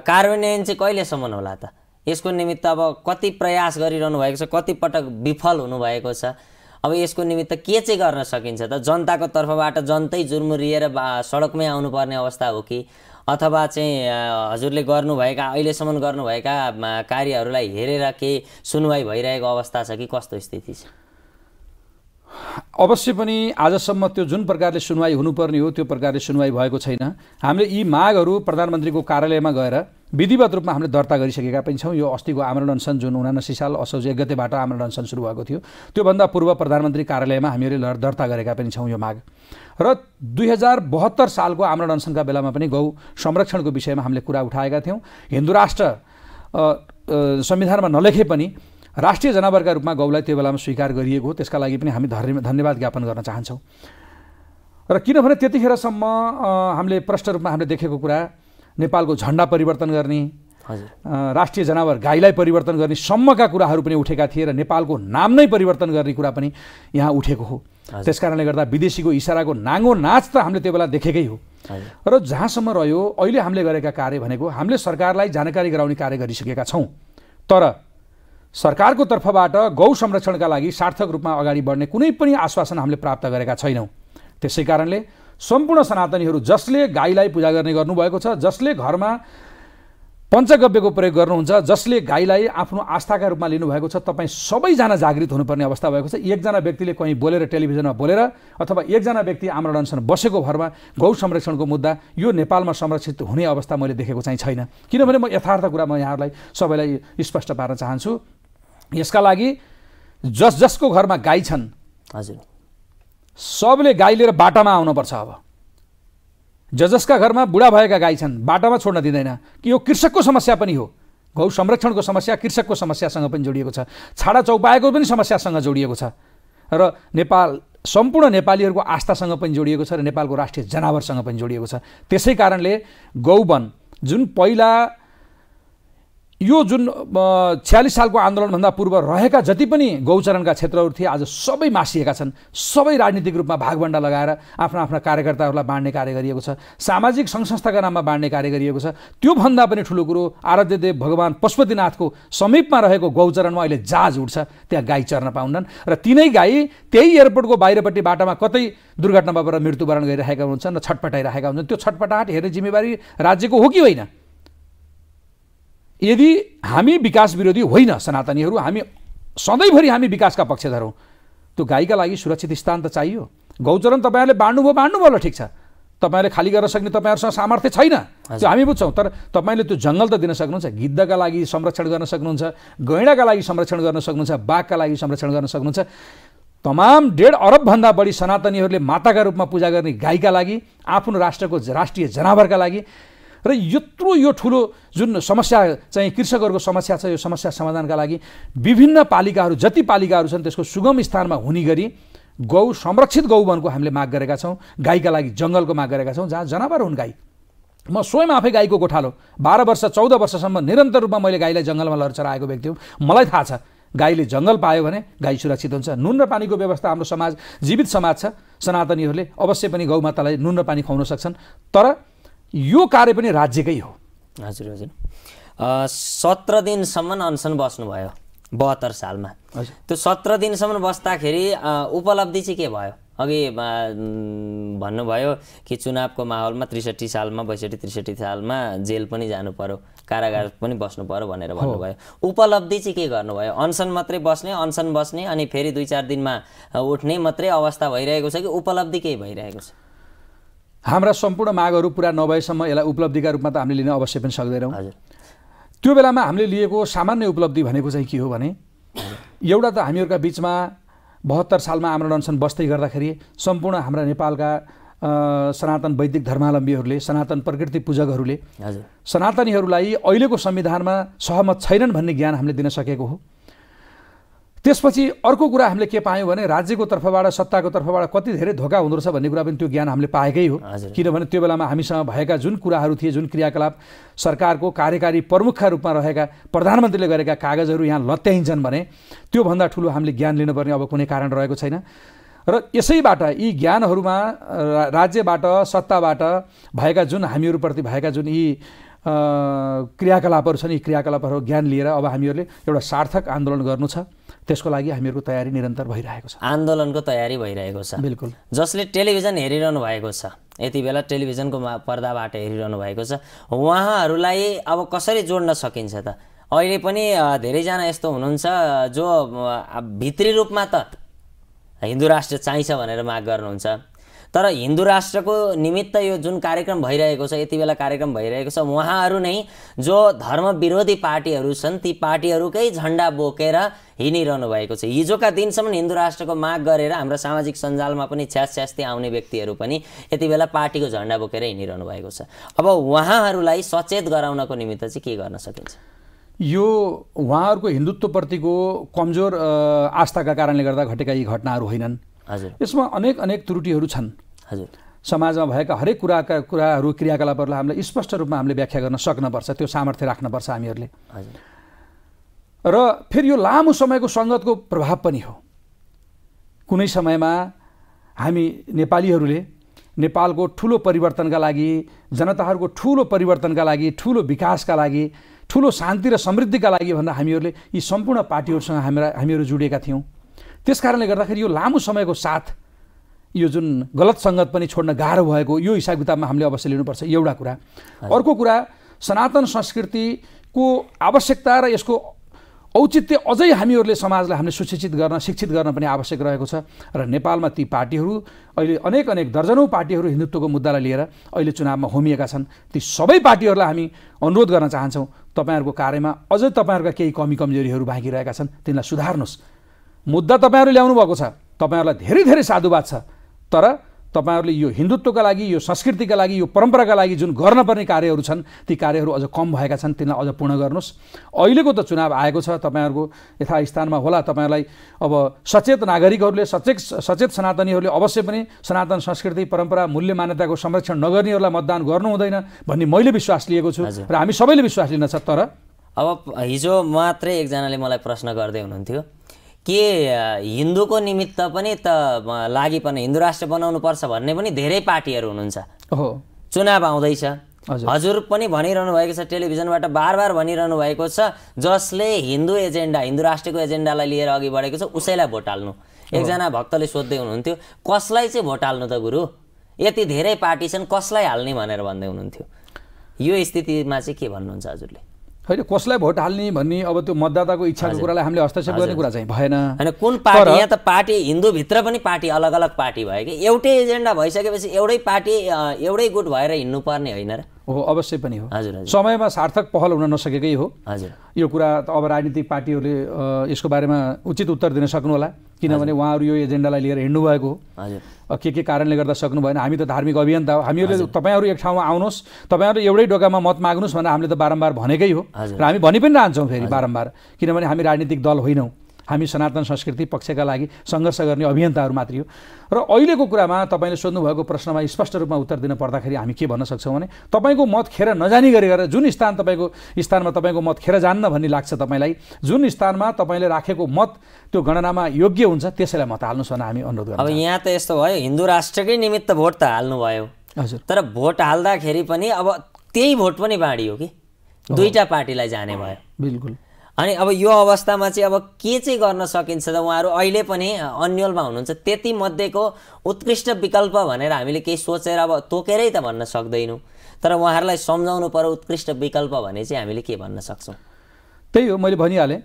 कार्यान्वयन चाहिँ कहिलेसम्म होला त? यसको निमित्त अब कति प्रयास गरिरहनु भएको छ, कति पटक विफल हुनुभएको छ। अब यसको निमित्त के चाहिँ गर्न सकिन्छ त? जनताको तर्फबाट जनतै जुर्मुरिएर सडकमै आउनुपर्ने अवस्था हो कि, अथवा चाहिँ हजुरले गर्नुभएका अहिलेसम्म गर्नुभएका कार्यहरूलाई हेरेर केही सुनवाई भइरहेको अवस्था छ कि कस्तो स्थिति छ? अवश्य पनि आजसम्म त्यो जुन प्रकारले सुनवाई हुनुपर्ने हो त्यो प्रकारले सुनवाई भएको छैन। हामीले यी मागहरू प्रधानमन्त्रीको कार्यालयमा गएर विधिवत रूपमा हामीले दर्ता गरिसकेका पनि छौँ। यो अस्तिको आमरण अनसन जुन 79 साल असोज 1 गतेबाट आमरण अनसन सुरु भएको थियो, त्योभन्दा पूर्व प्रधानमन्त्री कार्यालयमा हामीहरूले दर्ता गरेका पनि छौँ यो माग। र 2072 सालको आमरण अनसनका बेलामा पनि गौ संरक्षणको विषयमा हामीले कुरा उठाएका थियौँ। हिन्दू राष्ट्र संविधानमा नलेखे पनि राष्ट्रिय जनावरका रूपमा गौलाई त्यो बेलामा स्वीकार गरिएको हो, त्यसका लागि पनि हामी धन्यवाद ज्ञापन गर्न चाहन्छौँ। र किनभने त्यतिखेरसम्म हामीले प्रष्ट रूपमा हामीले देखेको कुरा नेपालको झन्डा परिवर्तन गर्ने, राष्ट्रिय जनावर गाईलाई परिवर्तन गर्ने सम्मका कुराहरू पनि उठेका थिए र नेपालको नाम नै परिवर्तन गर्ने कुरा पनि यहाँ उठेको हो। त्यसकारणले गर्दा विदेशीको इसाराको नाङ्गो नाच त हामीले त्यो बेला देखेकै हो। र जहाँसम्म रह्यो अहिले हामीले गरेका कार्य भनेको हामीले सरकारलाई जानकारी गराउने कार्य गरिसकेका छौँ, तर सरकारको तर्फबाट गौ संरक्षणका लागि सार्थक रूपमा अगाडि बढ्ने कुनै पनि आश्वासन हामीले प्राप्त गरेका छैनौँ। त्यसै कारणले सम्पूर्ण सनातनीहरू जसले गाईलाई पूजा गर्ने गर्नुभएको छ, जसले घरमा पञ्चगव्यको प्रयोग गर्नुहुन्छ, जसले गाईलाई आफ्नो आस्थाका रूपमा लिनुभएको छ, तपाईँ सबैजना जागृत हुनुपर्ने अवस्था भएको छ। एकजना व्यक्तिले कहीँ बोलेर टेलिभिजनमा बोलेर अथवा एकजना व्यक्ति आमरण अनसन बसेको भरमा गौ संरक्षणको मुद्दा यो नेपालमा संरक्षित हुने अवस्था मैले देखेको चाहिँ छैन। किनभने म यथार्थ कुरा म यहाँहरूलाई सबैलाई स्पष्ट पार्न चाहन्छु। यसका लागि जसको घरमा गाई छन्, हजुर, सबले गाई लिएर बाटामा आउनुपर्छ। अब जसका घरमा बुढा भएका गाई छन् बाटामा छोड्न दिँदैन कि यो कृषकको समस्या पनि हो। गौ संरक्षणको समस्या कृषकको समस्यासँग पनि जोडिएको छ, छाडा चौपाएको पनि समस्यासँग जोडिएको छ र सम्पूर्ण नेपालीहरूको आस्थासँग पनि जोडिएको छ र नेपालको राष्ट्रिय जनावरसँग पनि जोडिएको छ। त्यसै कारणले गौवन जुन पहिला यो जुन 46 सालको आन्दोलनभन्दा पूर्व रहेका जति पनि गौचरणका क्षेत्रहरू थिए आज सबै मासिएका छन्। सबै राजनीतिक रूपमा भागभण्डा लगाएर आफ्ना आफ्ना कार्यकर्ताहरूलाई बाँड्ने कार्य गरिएको छ, सामाजिक सङ्घ संस्थाका नाममा बाँड्ने कार्य गरिएको छ। त्योभन्दा पनि ठुलो कुरो आराध्यदेव भगवान् पशुपतिनाथको समीपमा रहेको गौचरणमा अहिले जहाज उड्छ, त्यहाँ गाई चर्न पाउन्नन् र तिनै गाई त्यही एयरपोर्टको बाहिरपट्टि बाटामा कतै दुर्घटनामा परेर मृत्युवरण गरिरहेका हुन्छन् र छटपटाइरहेका हुन्छन्। त्यो छटपटाहट हेर्ने जिम्मेवारी राज्यको हो कि होइन? यदि हामी विकास विरोधी होइन सनातनीहरू, हामी सधैँभरि हामी विकासका पक्षधर हौँ, त्यो गाईका लागि सुरक्षित स्थान त चाहियो। गौचरण तपाईँहरूले बाँड्नुभयो ल ठिक छ, तपाईँहरूले खाली गर्न सक्ने तपाईँहरूसँग सामर्थ्य छैन, त्यो हामी बुझ्छौँ। तर तपाईँले त्यो जङ्गल त दिन सक्नुहुन्छ, गिद्धका लागि संरक्षण गर्न सक्नुहुन्छ, गैँडाका लागि संरक्षण गर्न सक्नुहुन्छ, बाघका लागि संरक्षण गर्न सक्नुहुन्छ। तमाम 1.5 अरबभन्दा बढी सनातनीहरूले माताका रूपमा पूजा गर्ने गाईका लागि, आफ्नो राष्ट्रको राष्ट्रिय जनावरका लागि र यत्रो यो ठुलो जुन समस्या चाहिँ कृषकहरूको समस्या छ, यो समस्या समाधानका लागि विभिन्न पालिकाहरू जति पालिकाहरू छन् त्यसको सुगम स्थानमा हुने गरी गौ संरक्षित गौवनको हामीले माग गरेका छौँ। गाईका लागि जङ्गलको माग गरेका छौँ जहाँ जनावर हुन् गाई। म स्वयं आफै गाईको गोठालो 12 वर्ष 14 वर्षसम्म निरन्तर रूपमा मैले गाईलाई जङ्गलमा लरेर आएको व्यक्ति हुँ। मलाई थाहा छ गाईले जङ्गल पायो भने गाई सुरक्षित हुन्छ। नुन र पानीको व्यवस्था हाम्रो समाज जीवित समाज छ, सनातनीहरूले अवश्य पनि गौमातालाई नुन र पानी खुवाउन सक्छन्। तर यो कार्य पनि राज्यकै हो। हजुर हजुर 17 दिनसम्म अनसन बस्नुभयो 72 सालमा। त्यो 17 दिनसम्म बस्दाखेरि उपलब्धि चाहिँ के भयो? अघि भन्नुभयो कि चुनावको माहौलमा 63 सालमा 62-63 सालमा जेल पनि जानु पर्यो, कारागार पनि बस्नु पर्यो भनेर भन्नुभयो। उपलब्धि चाहिँ के गर्नुभयो? अनसन मात्रै बस्ने, अनसन बस्ने अनि फेरि 2-4 दिनमा उठ्ने मात्रै अवस्था भइरहेको छ कि उपलब्धि के भइरहेको छ? हाम्रा सम्पूर्ण मागहरू पुरा नभएसम्म यसलाई उपलब्धिका रूपमा त हामीले लिन अवश्य पनि सक्दैनौँ। त्यो बेलामा हामीले लिएको सामान्य उपलब्धि भनेको चाहिँ के हो भने, एउटा त हामीहरूका बिचमा 72 सालमा आमरण अनसन बस्दै गर्दाखेरि सम्पूर्ण हाम्रा नेपालका सनातन वैदिक धर्मावलम्बीहरूले, सनातन प्रकृति पूजकहरूले सनातनीहरूलाई अहिलेको संविधानमा सहमत छैनन् भन्ने ज्ञान हामीले दिन सकेको हो। त्यसपछि अर्को कुरा हामीले के पायौँ भने राज्यको तर्फबाट, सत्ताको तर्फबाट कति धेरै धोका हुँदो रहेछ भन्ने कुरा पनि त्यो ज्ञान हामीले पाएकै हो। किनभने त्यो बेलामा हामीसँग भएका जुन कुराहरू थिए, जुन क्रियाकलाप सरकारको कार्यकारी प्रमुखका रूपमा रहेका प्रधानमन्त्रीले गरेका कागजहरू यहाँ लत्याइन्छन् भने त्योभन्दा ठुलो हामीले ज्ञान लिनुपर्ने अब कुनै कारण रहेको छैन। र यसैबाट यी ज्ञानहरूमा राज्यबाट, सत्ताबाट भएका जुन हामीहरूप्रति भएका जुन यी क्रियाकलापहरू छन्, यी क्रियाकलापहरू ज्ञान लिएर अब हामीहरूले एउटा सार्थक आन्दोलन गर्नु छ। त्यसको लागि हामीहरूको तयारी निरन्तर भइरहेको छ। आन्दोलनको तयारी भइरहेको छ। बिल्कुल। जसले टेलिभिजन हेरिरहनु भएको छ, यति बेला टेलिभिजनको पर्दाबाट हेरिरहनु भएको छ, उहाँहरूलाई अब कसरी जोड्न सकिन्छ त? अहिले पनि धेरैजना यस्तो हुनुहुन्छ जो भित्री रूपमा त हिन्दू राष्ट्र चाहिन्छ भनेर माग गर्नुहुन्छ, तर हिन्दू राष्ट्रको निमित्त यो जुन कार्यक्रम भइरहेको छ, यति बेला कार्यक्रम भइरहेको छ, उहाँहरू नै जो धर्म विरोधी पार्टीहरू छन् ती पार्टीहरूकै झन्डा बोकेर हिँडिरहनु भएको छ। हिजोका दिनसम्म हिन्दू राष्ट्रको माग गरेर हाम्रो सामाजिक सञ्जालमा पनि छ्यास्ती आउने व्यक्तिहरू पनि यति बेला पार्टीको झन्डा बोकेर हिँडिरहनु भएको छ। अब उहाँहरूलाई सचेत गराउनको निमित्त चाहिँ के गर्न सकिन्छ? यो उहाँहरूको हिन्दुत्वप्रतिको कमजोर आस्थाका कारणले गर्दा घटेका यी घटनाहरू होइनन्। हजुर। यसमा अनेक त्रुटिहरू छन्। हजुर। समाजमा भएका हरेक कुराहरू क्रियाकलापहरूलाई हामीले स्पष्ट रूपमा हामीले व्याख्या गर्न सक्नुपर्छ, त्यो सामर्थ्य राख्नुपर्छ हामीहरूले। हजुर। र फेरि यो लामो समयको सङ्गतको प्रभाव पनि हो। कुनै समयमा हामी नेपालीहरूले नेपालको ठुलो परिवर्तनका लागि, जनताहरूको ठुलो परिवर्तनका लागि, ठुलो विकासका लागि, ठुलो शान्ति र समृद्धिका लागि भनेर हामीहरूले यी सम्पूर्ण पार्टीहरूसँग हामीहरू जुडेका थियौँ। त्यस कारणले गर्दाखेरि यो लामो समयको साथ यो जुन गलत सङ्गत पनि छोड्न गाह्रो भएको यो हिसाब किताबमा हामीले अवश्य लिनुपर्छ, एउटा कुरा। अर्को कुरा, सनातन संस्कृतिको आवश्यकता र यसको औचित्य अझै हामीहरूले समाजलाई हामीले सुशिक्षित गर्न, शिक्षित गर्न पनि आवश्यक रहेको छ। र नेपालमा ती पार्टीहरू अहिले अनेक दर्जनौँ पार्टीहरू हिन्दुत्वको मुद्दालाई लिएर अहिले चुनावमा होमिएका छन्। ती सबै पार्टीहरूलाई हामी अनुरोध गर्न चाहन्छौँ, तपाईँहरूको कार्यमा अझै तपाईँहरूका केही कमी कमजोरीहरू बाँकी रहेका छन्, तिनलाई सुधार्नुहोस्। मुद्दा तपाईँहरूले ल्याउनु भएको छ, तपाईँहरूलाई धेरै धेरै साधुवाद छ, तर तपाईहरुले यो हिन्दुत्वका लागि, यो संस्कृतिका लागि, यो परम्पराका लागि जुन गर्नुपर्ने कार्यहरू छन् ती कार्यहरू अझ कम भएका छन्, तिनलाई अझ पूर्ण गर्नुस्। अहिलेको त चुनाव आएको छ, तपाईहरुको यथास्थानमा होला। तपाईहरुलाई अब सचेत नागरिकहरूले, सचेत सनातनीहरूले अवश्य पनि सनातन संस्कृति, परम्परा, मूल्य मान्यताको संरक्षण नगर्नेहरूलाई मतदान गर्नु हुँदैन भन्ने मैले विश्वास लिएको छु र हामी सबैले विश्वास लिन छ। तर अब हिजो मात्रै एकजनाले मलाई प्रश्न गर्दै हुनुहुन्थ्यो के हिन्दूको निमित्त पनि त लागि पनि हिन्दू राष्ट्र बनाउनु पर्छ भन्ने पनि धेरै पार्टीहरू हुनुहुन्छ। चुनाव आउँदैछ, हजुर पनि भनिरहनु भएको छ, टेलिभिजनबाट बार भनिरहनु भएको छ, जसले हिन्दू एजेन्डा, हिन्दू राष्ट्रको एजेन्डालाई लिएर अघि बढेको छ उसैलाई भोट हाल्नु। एकजना भक्तले सोध्दै हुनुहुन्थ्यो कसलाई चाहिँ भोट हाल्नु त गुरु, यति धेरै पार्टी छन् कसलाई हाल्ने भनेर भन्दै हुनुहुन्थ्यो। यो स्थितिमा चाहिँ के भन्नुहुन्छ हजुरले? होइन, कसलाई भोट हाल्ने भन्ने अब त्यो मतदाताको इच्छाको कुरालाई हामीले हस्तक्षेप गर्ने कुरा चाहिँ भएन। होइन, कुन पार्टी, यहाँ त पार्टी हिन्दूभित्र पनि पार्टी अलग अलग पार्टी भयो कि एउटै एजेन्डा भइसकेपछि एउटै पार्टी एउटै गुट भएर हिँड्नु पर्ने होइन र? हो, अवश्य पनि हो। हजुर, समयमा सार्थक पहल हुन नसकेकै हो। हजुर, यो कुरा त अब राजनीतिक पार्टीहरूले यसको बारेमा उचित उत्तर दिन सक्नु होला, किनभने उहाँहरू यो एजेन्डालाई लिएर हिँड्नु भएको हो। हजुर, के कारणले गर्दा सक्नु भएन। हामी त धार्मिक अभियन्ता हो, हामीहरूले तपाईहरु एक ठाउँमा आउनुहोस्, तपाईहरु एउटै ढोकामा मत माग्नुहोस् भनेर हामीले त बारम्बार भनेकै हो र हामी भनि पनि रहन्छौँ फेरि बारम्बार, किनभने हामी राजनीतिक दल होइनौँ, हामी सनातन संस्कृति पक्षका लागि सङ्घर्ष गर्ने अभियन्ताहरू मात्रै हो। र अहिलेको कुरामा तपाईँले सोध्नुभएको प्रश्नमा स्पष्ट रूपमा उत्तर दिन पर्दाखेरि हामी के भन्न सक्छौँ भने तपाईँको मत खेर नजानी गरेर जुन स्थानमा तपाईँको मत खेर जान्न भन्ने लाग्छ तपाईँलाई, जुन स्थानमा तपाईँले राखेको मत त्यो गणनामा योग्य हुन्छ त्यसैलाई मत हाल्नुहोस् भनेर हामी अनुरोध गर्छौँ। अब यहाँ त यस्तो भयो, हिन्दू राष्ट्रकै निमित्त भोट त हाल्नुभयो, हजुर, तर भोट हाल्दाखेरि पनि अब त्यही भोट पनि बाँडियो कि दुईटा पार्टीलाई जाने भयो। बिल्कुल। अनि अब यो अवस्थामा चाहिँ अब के चाहिँ गर्न सकिन्छ त? उहाँहरू अहिले पनि अन्यलमा हुनुहुन्छ, त्यति मध्येको उत्कृष्ट विकल्प भनेर हामीले केही सोचेर अब तोकेरै त भन्न सक्दैनौँ, तर उहाँहरूलाई सम्झाउनु पर्यो उत्कृष्ट विकल्प भने चाहिँ हामीले के भन्न सक्छौँ? त्यही हो, मैले भनिहालेँ,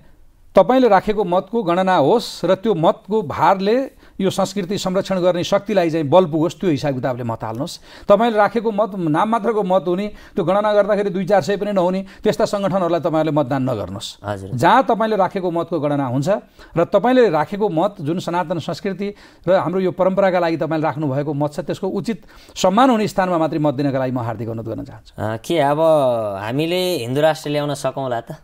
तपाईँले राखेको मतको गणना होस् र त्यो मतको भारले यो संस्कृति संरक्षण गर्ने शक्तिलाई चाहिँ बल पुगोस्, त्यो हिसाब किताबले मत हाल्नुहोस्। तपाईँले राखेको मत नाम मात्रको मत हुने, त्यो गणना गर्दाखेरि 200-400 पनि नहुने त्यस्ता सङ्गठनहरूलाई तपाईँहरूले मतदान नगर्नुहोस्। जहाँ तपाईँले राखेको मतको गणना हुन्छ र तपाईँले राखेको मत जुन सनातन संस्कृति र हाम्रो यो परम्पराका लागि तपाईँले राख्नुभएको मत छ त्यसको उचित सम्मान हुने स्थानमा मात्रै मत दिनका लागि म हार्दिक अनुरोध गर्न चाहन्छु। के अब हामीले हिन्दू राष्ट्र ल्याउन सकौँला त?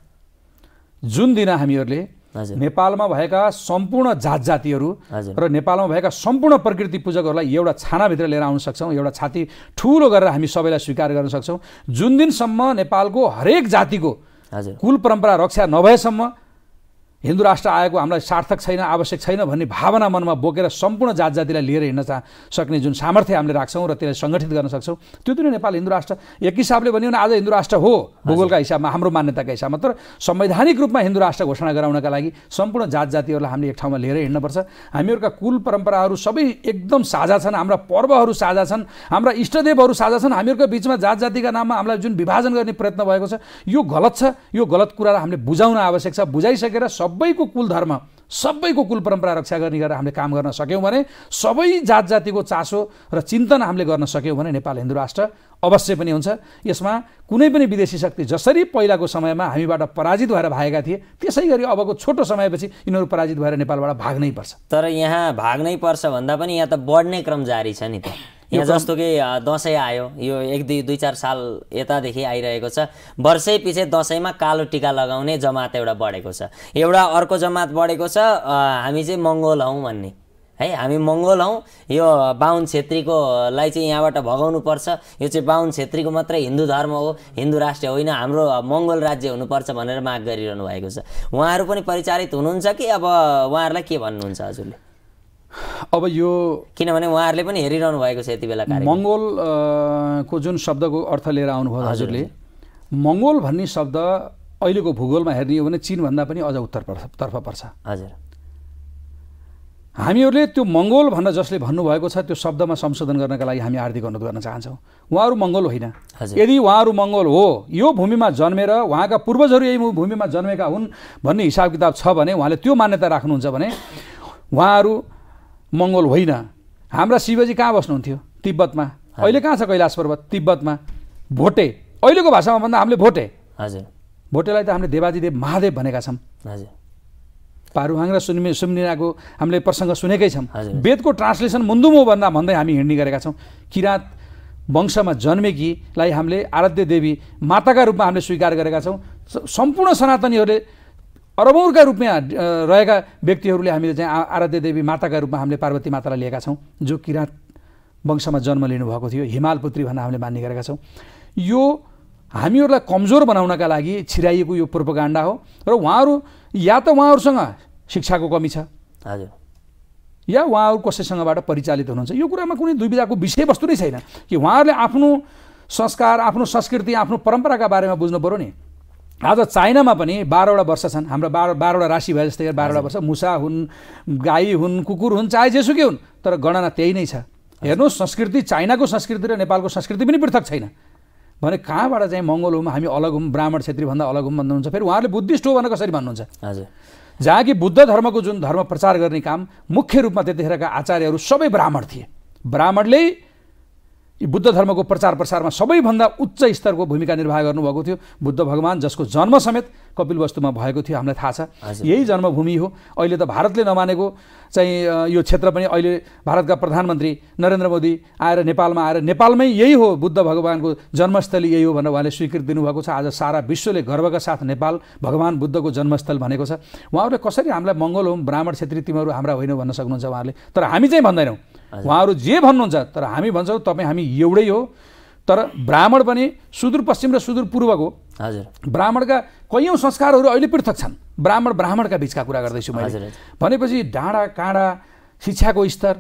जुन दिन हामीहरूले नेपालमा भएका सम्पूर्ण जात जातिहरू र नेपालमा भएका सम्पूर्ण प्रकृति पूजकहरूलाई एउटा छानाभित्र लिएर आउन सक्छौँ, एउटा छाती ठुलो गरेर हामी सबैलाई स्वीकार गर्न सक्छौँ, जुन दिनसम्म नेपालको हरेक जातिको कुल परम्परा रक्षा नभएसम्म हिन्दू राष्ट्र आएको हामीलाई सार्थक छैन, आवश्यक छैन भन्ने भावना मनमा बोकेर सम्पूर्ण जात जातिलाई लिएर हिँड्न सक्ने जुन सामर्थ्य हामीले राख्छौँ र त्यसलाई सङ्गठित गर्न सक्छौँ, त्यो दिन नेपाल हिन्दू राष्ट्र एक हिसाबले भन्यो भने आज हिन्दू राष्ट्र हो भूगोलका हिसाबमा, हाम्रो मान्यताका हिसाबमा। तर संवैधानिक रूपमा हिन्दू राष्ट्र घोषणा गराउनका लागि सम्पूर्ण जात जातिहरूलाई हामीले एक ठाउँमा लिएर हिँड्नुपर्छ। हामीहरूका कुल परम्पराहरू सबै एकदम साझा छन्, हाम्रा पर्वहरू साझा छन्, हाम्रा इष्टदेवहरू साझा छन्। हामीहरूका बिचमा जात जातिका नाममा हामीलाई जुन विभाजन गर्ने प्रयत्न भएको छ यो गलत छ। यो गलत कुरालाई हामीले बुझाउन आवश्यक छ। बुझाइसकेर सबैको कुल धर्म, सबैको कुल परम्परा रक्षा गर्ने गरेर हामीले काम गर्न सक्यौँ भने, सबै जात जातिको चासो र चिन्तन हामीले गर्न सक्यौँ भने नेपाल हिन्दू राष्ट्र अवश्य पनि हुन्छ। यसमा कुनै पनि विदेशी शक्ति जसरी पहिलाको समयमा हामीबाट पराजित भएर भागेका थिए त्यसै गरी अबको छोटो समयपछि यिनीहरू पराजित भएर नेपालबाट भाग्नै पर्छ। तर यहाँ भाग्नै पर्छ भन्दा पनि यहाँ त बढ्ने क्रम जारी छ नि त। यहाँ जस्तो कि दसैँ आयो, यो 1-2-4 साल यतादेखि आइरहेको छ, वर्षै पछि दसैँमा कालो टिका लगाउने जमात एउटा बढेको छ, एउटा अर्को जमात बढेको छ हामी चाहिँ मङ्गोल हौँ भन्ने है, हामी मङ्गोल हौँ, यो बाहुन छेत्रीकोलाई चाहिँ यहाँबाट भगाउनु पर्छ, यो चाहिँ बाहुन छेत्रीको मात्रै हिन्दू धर्म हो, हिन्दू राष्ट्र होइन, हाम्रो मङ्गोल राज्य हुनुपर्छ भनेर माग गरिरहनु भएको छ। उहाँहरू पनि परिचालित हुनुहुन्छ कि अब उहाँहरूलाई के भन्नुहुन्छ हजुरले? अब यो किनभने उहाँहरूले पनि हेरिरहनु भएको छ यति बेला कार्यक्रम। मङ्गोलको जुन शब्दको अर्थ लिएर आउनुभयो हजुरले, मङ्गोल भन्ने शब्द अहिलेको भूगोलमा हेर्ने हो भने चीनभन्दा पनि अझ उत्तरतर्फ पर्छ। हजुर। हामीहरूले त्यो मङ्गोल भनेर जसले भन्नुभएको छ त्यो शब्दमा संशोधन गर्नका लागि हामी हार्दिक अनुरोध गर्न चाहन्छौँ। उहाँहरू मङ्गोल होइन। यदि उहाँहरू मङ्गोल हो, यो भूमिमा जन्मेर उहाँका पूर्वजहरू यही भूमिमा जन्मेका हुन् भन्ने हिसाब किताब छ भने, उहाँले त्यो मान्यता राख्नुहुन्छ भने उहाँहरू मङ्गोल होइन। हाम्रा शिवजी कहाँ बस्नुहुन्थ्यो? तिब्बतमा। अहिले कहाँ छ कैलाश पर्वत? तिब्बतमा। भोटे, अहिलेको भाषामा भन्दा हामीले भोटे। हजुर। भोटेलाई त हामीले देवादिदेव महादेव भनेका छौँ। हजुर। पारुहाङ र सुम्निराको हामीले प्रसङ्ग सुनेकै छौँ। वेदको ट्रान्सलेसन मुन्दुमो भन्दै हामी हिँड्ने गरेका छौँ। किराँत वंशमा जन्मेकीलाई हामीले आराध्य देवी माताका रूपमा हामीले स्वीकार गरेका छौँ। सम्पूर्ण सनातनीहरूले अरबौँका रूपमा रहेका व्यक्तिहरूले हामीले चाहिँ आराध्य देवी माताका रूपमा हामीले पार्वती मातालाई लिएका छौँ, जो किराँत वंशमा जन्म लिनुभएको थियो, हिमाल पुत्री भनेर हामीले मान्ने गरेका छौँ। यो हामीहरूलाई कमजोर बनाउनका लागि छिराइएको यो प्रोपोगन्डा हो। र उहाँहरू या त उहाँहरूसँग शिक्षाको कमी छ, हजुर, या उहाँहरू कसैसँगबाट परिचालित हुनुहुन्छ। यो कुरामा कुनै दुविधाको विषयवस्तु नै छैन कि उहाँहरूले आफ्नो संस्कार, आफ्नो संस्कृति, आफ्नो परम्पराका बारेमा बुझ्नु पर्यो नि। आज चाइनामा पनि 12वटा वर्ष छन्। हाम्रो 12वटा राशि भए जस्तै 12वटा वर्ष। मुसा हुन्, गाई हुन्, कुकुर हुन्, चाहे जेसुकै हुन्, तर गणना त्यही नै छ। हेर्नुहोस्, संस्कृति चाइनाको संस्कृति र नेपालको संस्कृति पनि पृथक छैन भने कहाँबाट चाहिँ मङ्गोल हौँ, हामी अलग हौँ, ब्राह्मण क्षेत्रीभन्दा अलग हौँ भन्नुहुन्छ। फेरि उहाँहरूले बुद्धिस्ट हो भनेर कसरी भन्नुहुन्छ? हजुर। जहाँ कि बुद्ध धर्मको जुन धर्म प्रचार गर्ने काम मुख्य रूपमा त्यतिखेरका आचार्यहरू सबै ब्राह्मण थिए। ब्राह्मणले बुद्ध धर्मको प्रचार प्रसारमा सबैभन्दा उच्च स्तरको भूमिका निर्वाह गर्नुभएको थियो। बुद्ध भगवान जसको जन्म समेत कपिलवस्तुमा भएको थियो, हामीलाई थाहा छ। यही जन्मभूमि हो। अहिले त भारतले नमानेको चाहिँ यो क्षेत्र पनि अहिले भारतका प्रधानमन्त्री नरेन्द्र मोदी आएर नेपालमा आएर नेपालमै यही हो, बुद्ध भगवानको जन्मस्थली यही हो भनेर उहाँले स्वीकृति दिनुभएको छ। आज सारा विश्वले गर्वका साथ नेपाल भगवान बुद्धको जन्मस्थल भनेको छ। उहाँहरूले कसरी हामीलाई मङ्गोल हौँ, ब्राह्मण क्षेत्री तिमीहरू हाम्रा होइन भन्न सक्नुहुन्छ उहाँहरूले? तर हामी चाहिँ भन्दैनौँ। उहाँहरू जे भन्नुहुन्छ, तर हामी भन्छौँ तपाईँ हामी एउटै हो। तर ब्राह्मण पनि सुदूरपश्चिम र सुदूरपूर्वको ब्राह्मणका कैयौँ संस्कारहरू अहिले पृथक छन्। ब्राह्मणका बिचका कुरा गर्दैछु मैले। भनेपछि डाँडा काँडा, शिक्षाको स्तर,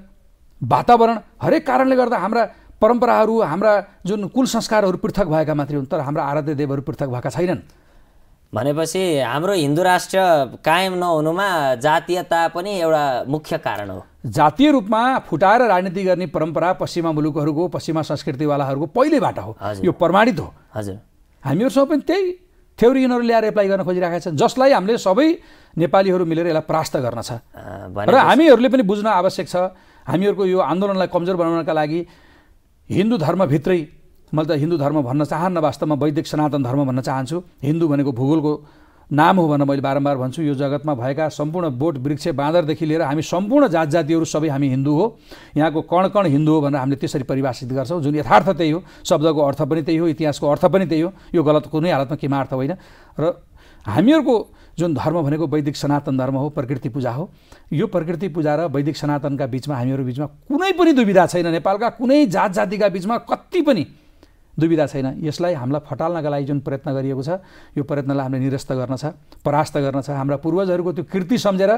वातावरण, हरेक कारणले गर्दा हाम्रा परम्पराहरू, हाम्रा जुन कुल संस्कारहरू पृथक भएका मात्रै हुन्, तर हाम्रा आराध्य देवहरू पृथक भएका छैनन्। भनेपछि हाम्रो हिन्दू राष्ट्र कायम नहुनुमा जातीयता पनि एउटा मुख्य कारण हो। जातीय रूपमा फुटाएर राजनीति गर्ने परम्परा पश्चिमा मुलुकहरूको, पश्चिमा संस्कृतिवालाहरूको पहिलेबाट हो। यो प्रमाणित हो। हजुर। हामीहरूसँग पनि त्यही थ्योरी यिनीहरू ल्याएर एप्लाई गर्न खोजिरहेका छन्, जसलाई हामीले सबै नेपालीहरू मिलेर यसलाई परास्त गर्न छ। र हामीहरूले पनि बुझ्न आवश्यक छ। हामीहरूको यो आन्दोलनलाई कमजोर बनाउनका लागि हिन्दू धर्मभित्रै, मैले त हिन्दू धर्म भन्न चाहन्न, वास्तवमा वैदिक सनातन धर्म भन्न चाहन्छु। हिन्दू भनेको भूगोलको नाम हो भनेर मैले बारम्बार भन्छु। यो जगतमा भएका सम्पूर्ण बोट वृक्ष बाँदरदेखि लिएर हामी सम्पूर्ण जातिहरू सबै हामी हिन्दू हो। यहाँको कण कण हिन्दू हो भनेर हामीले त्यसरी परिभाषित गर्छौँ, जुन यथार्थ त्यही हो। शब्दको अर्थ पनि त्यही हो, इतिहासको अर्थ पनि त्यही हो। यो गलत कुनै हालतमा केमा अर्थ होइन। र हामीहरूको जुन धर्म भनेको वैदिक सनातन धर्म हो, प्रकृति पूजा हो। यो प्रकृति पूजा र वैदिक सनातनका बिचमा हामीहरू बिचमा कुनै पनि दुविधा छैन। नेपालका कुनै जातिका बिचमा कति पनि दुविधा छैन। यसलाई हामीलाई फटाल्नका लागि जुन प्रयत्न गरिएको छ, यो प्रयत्नलाई हामीले निरस्त गर्न छ, परास्त गर्न छ। हाम्रा पूर्वजहरूको त्यो कृति सम्झेर,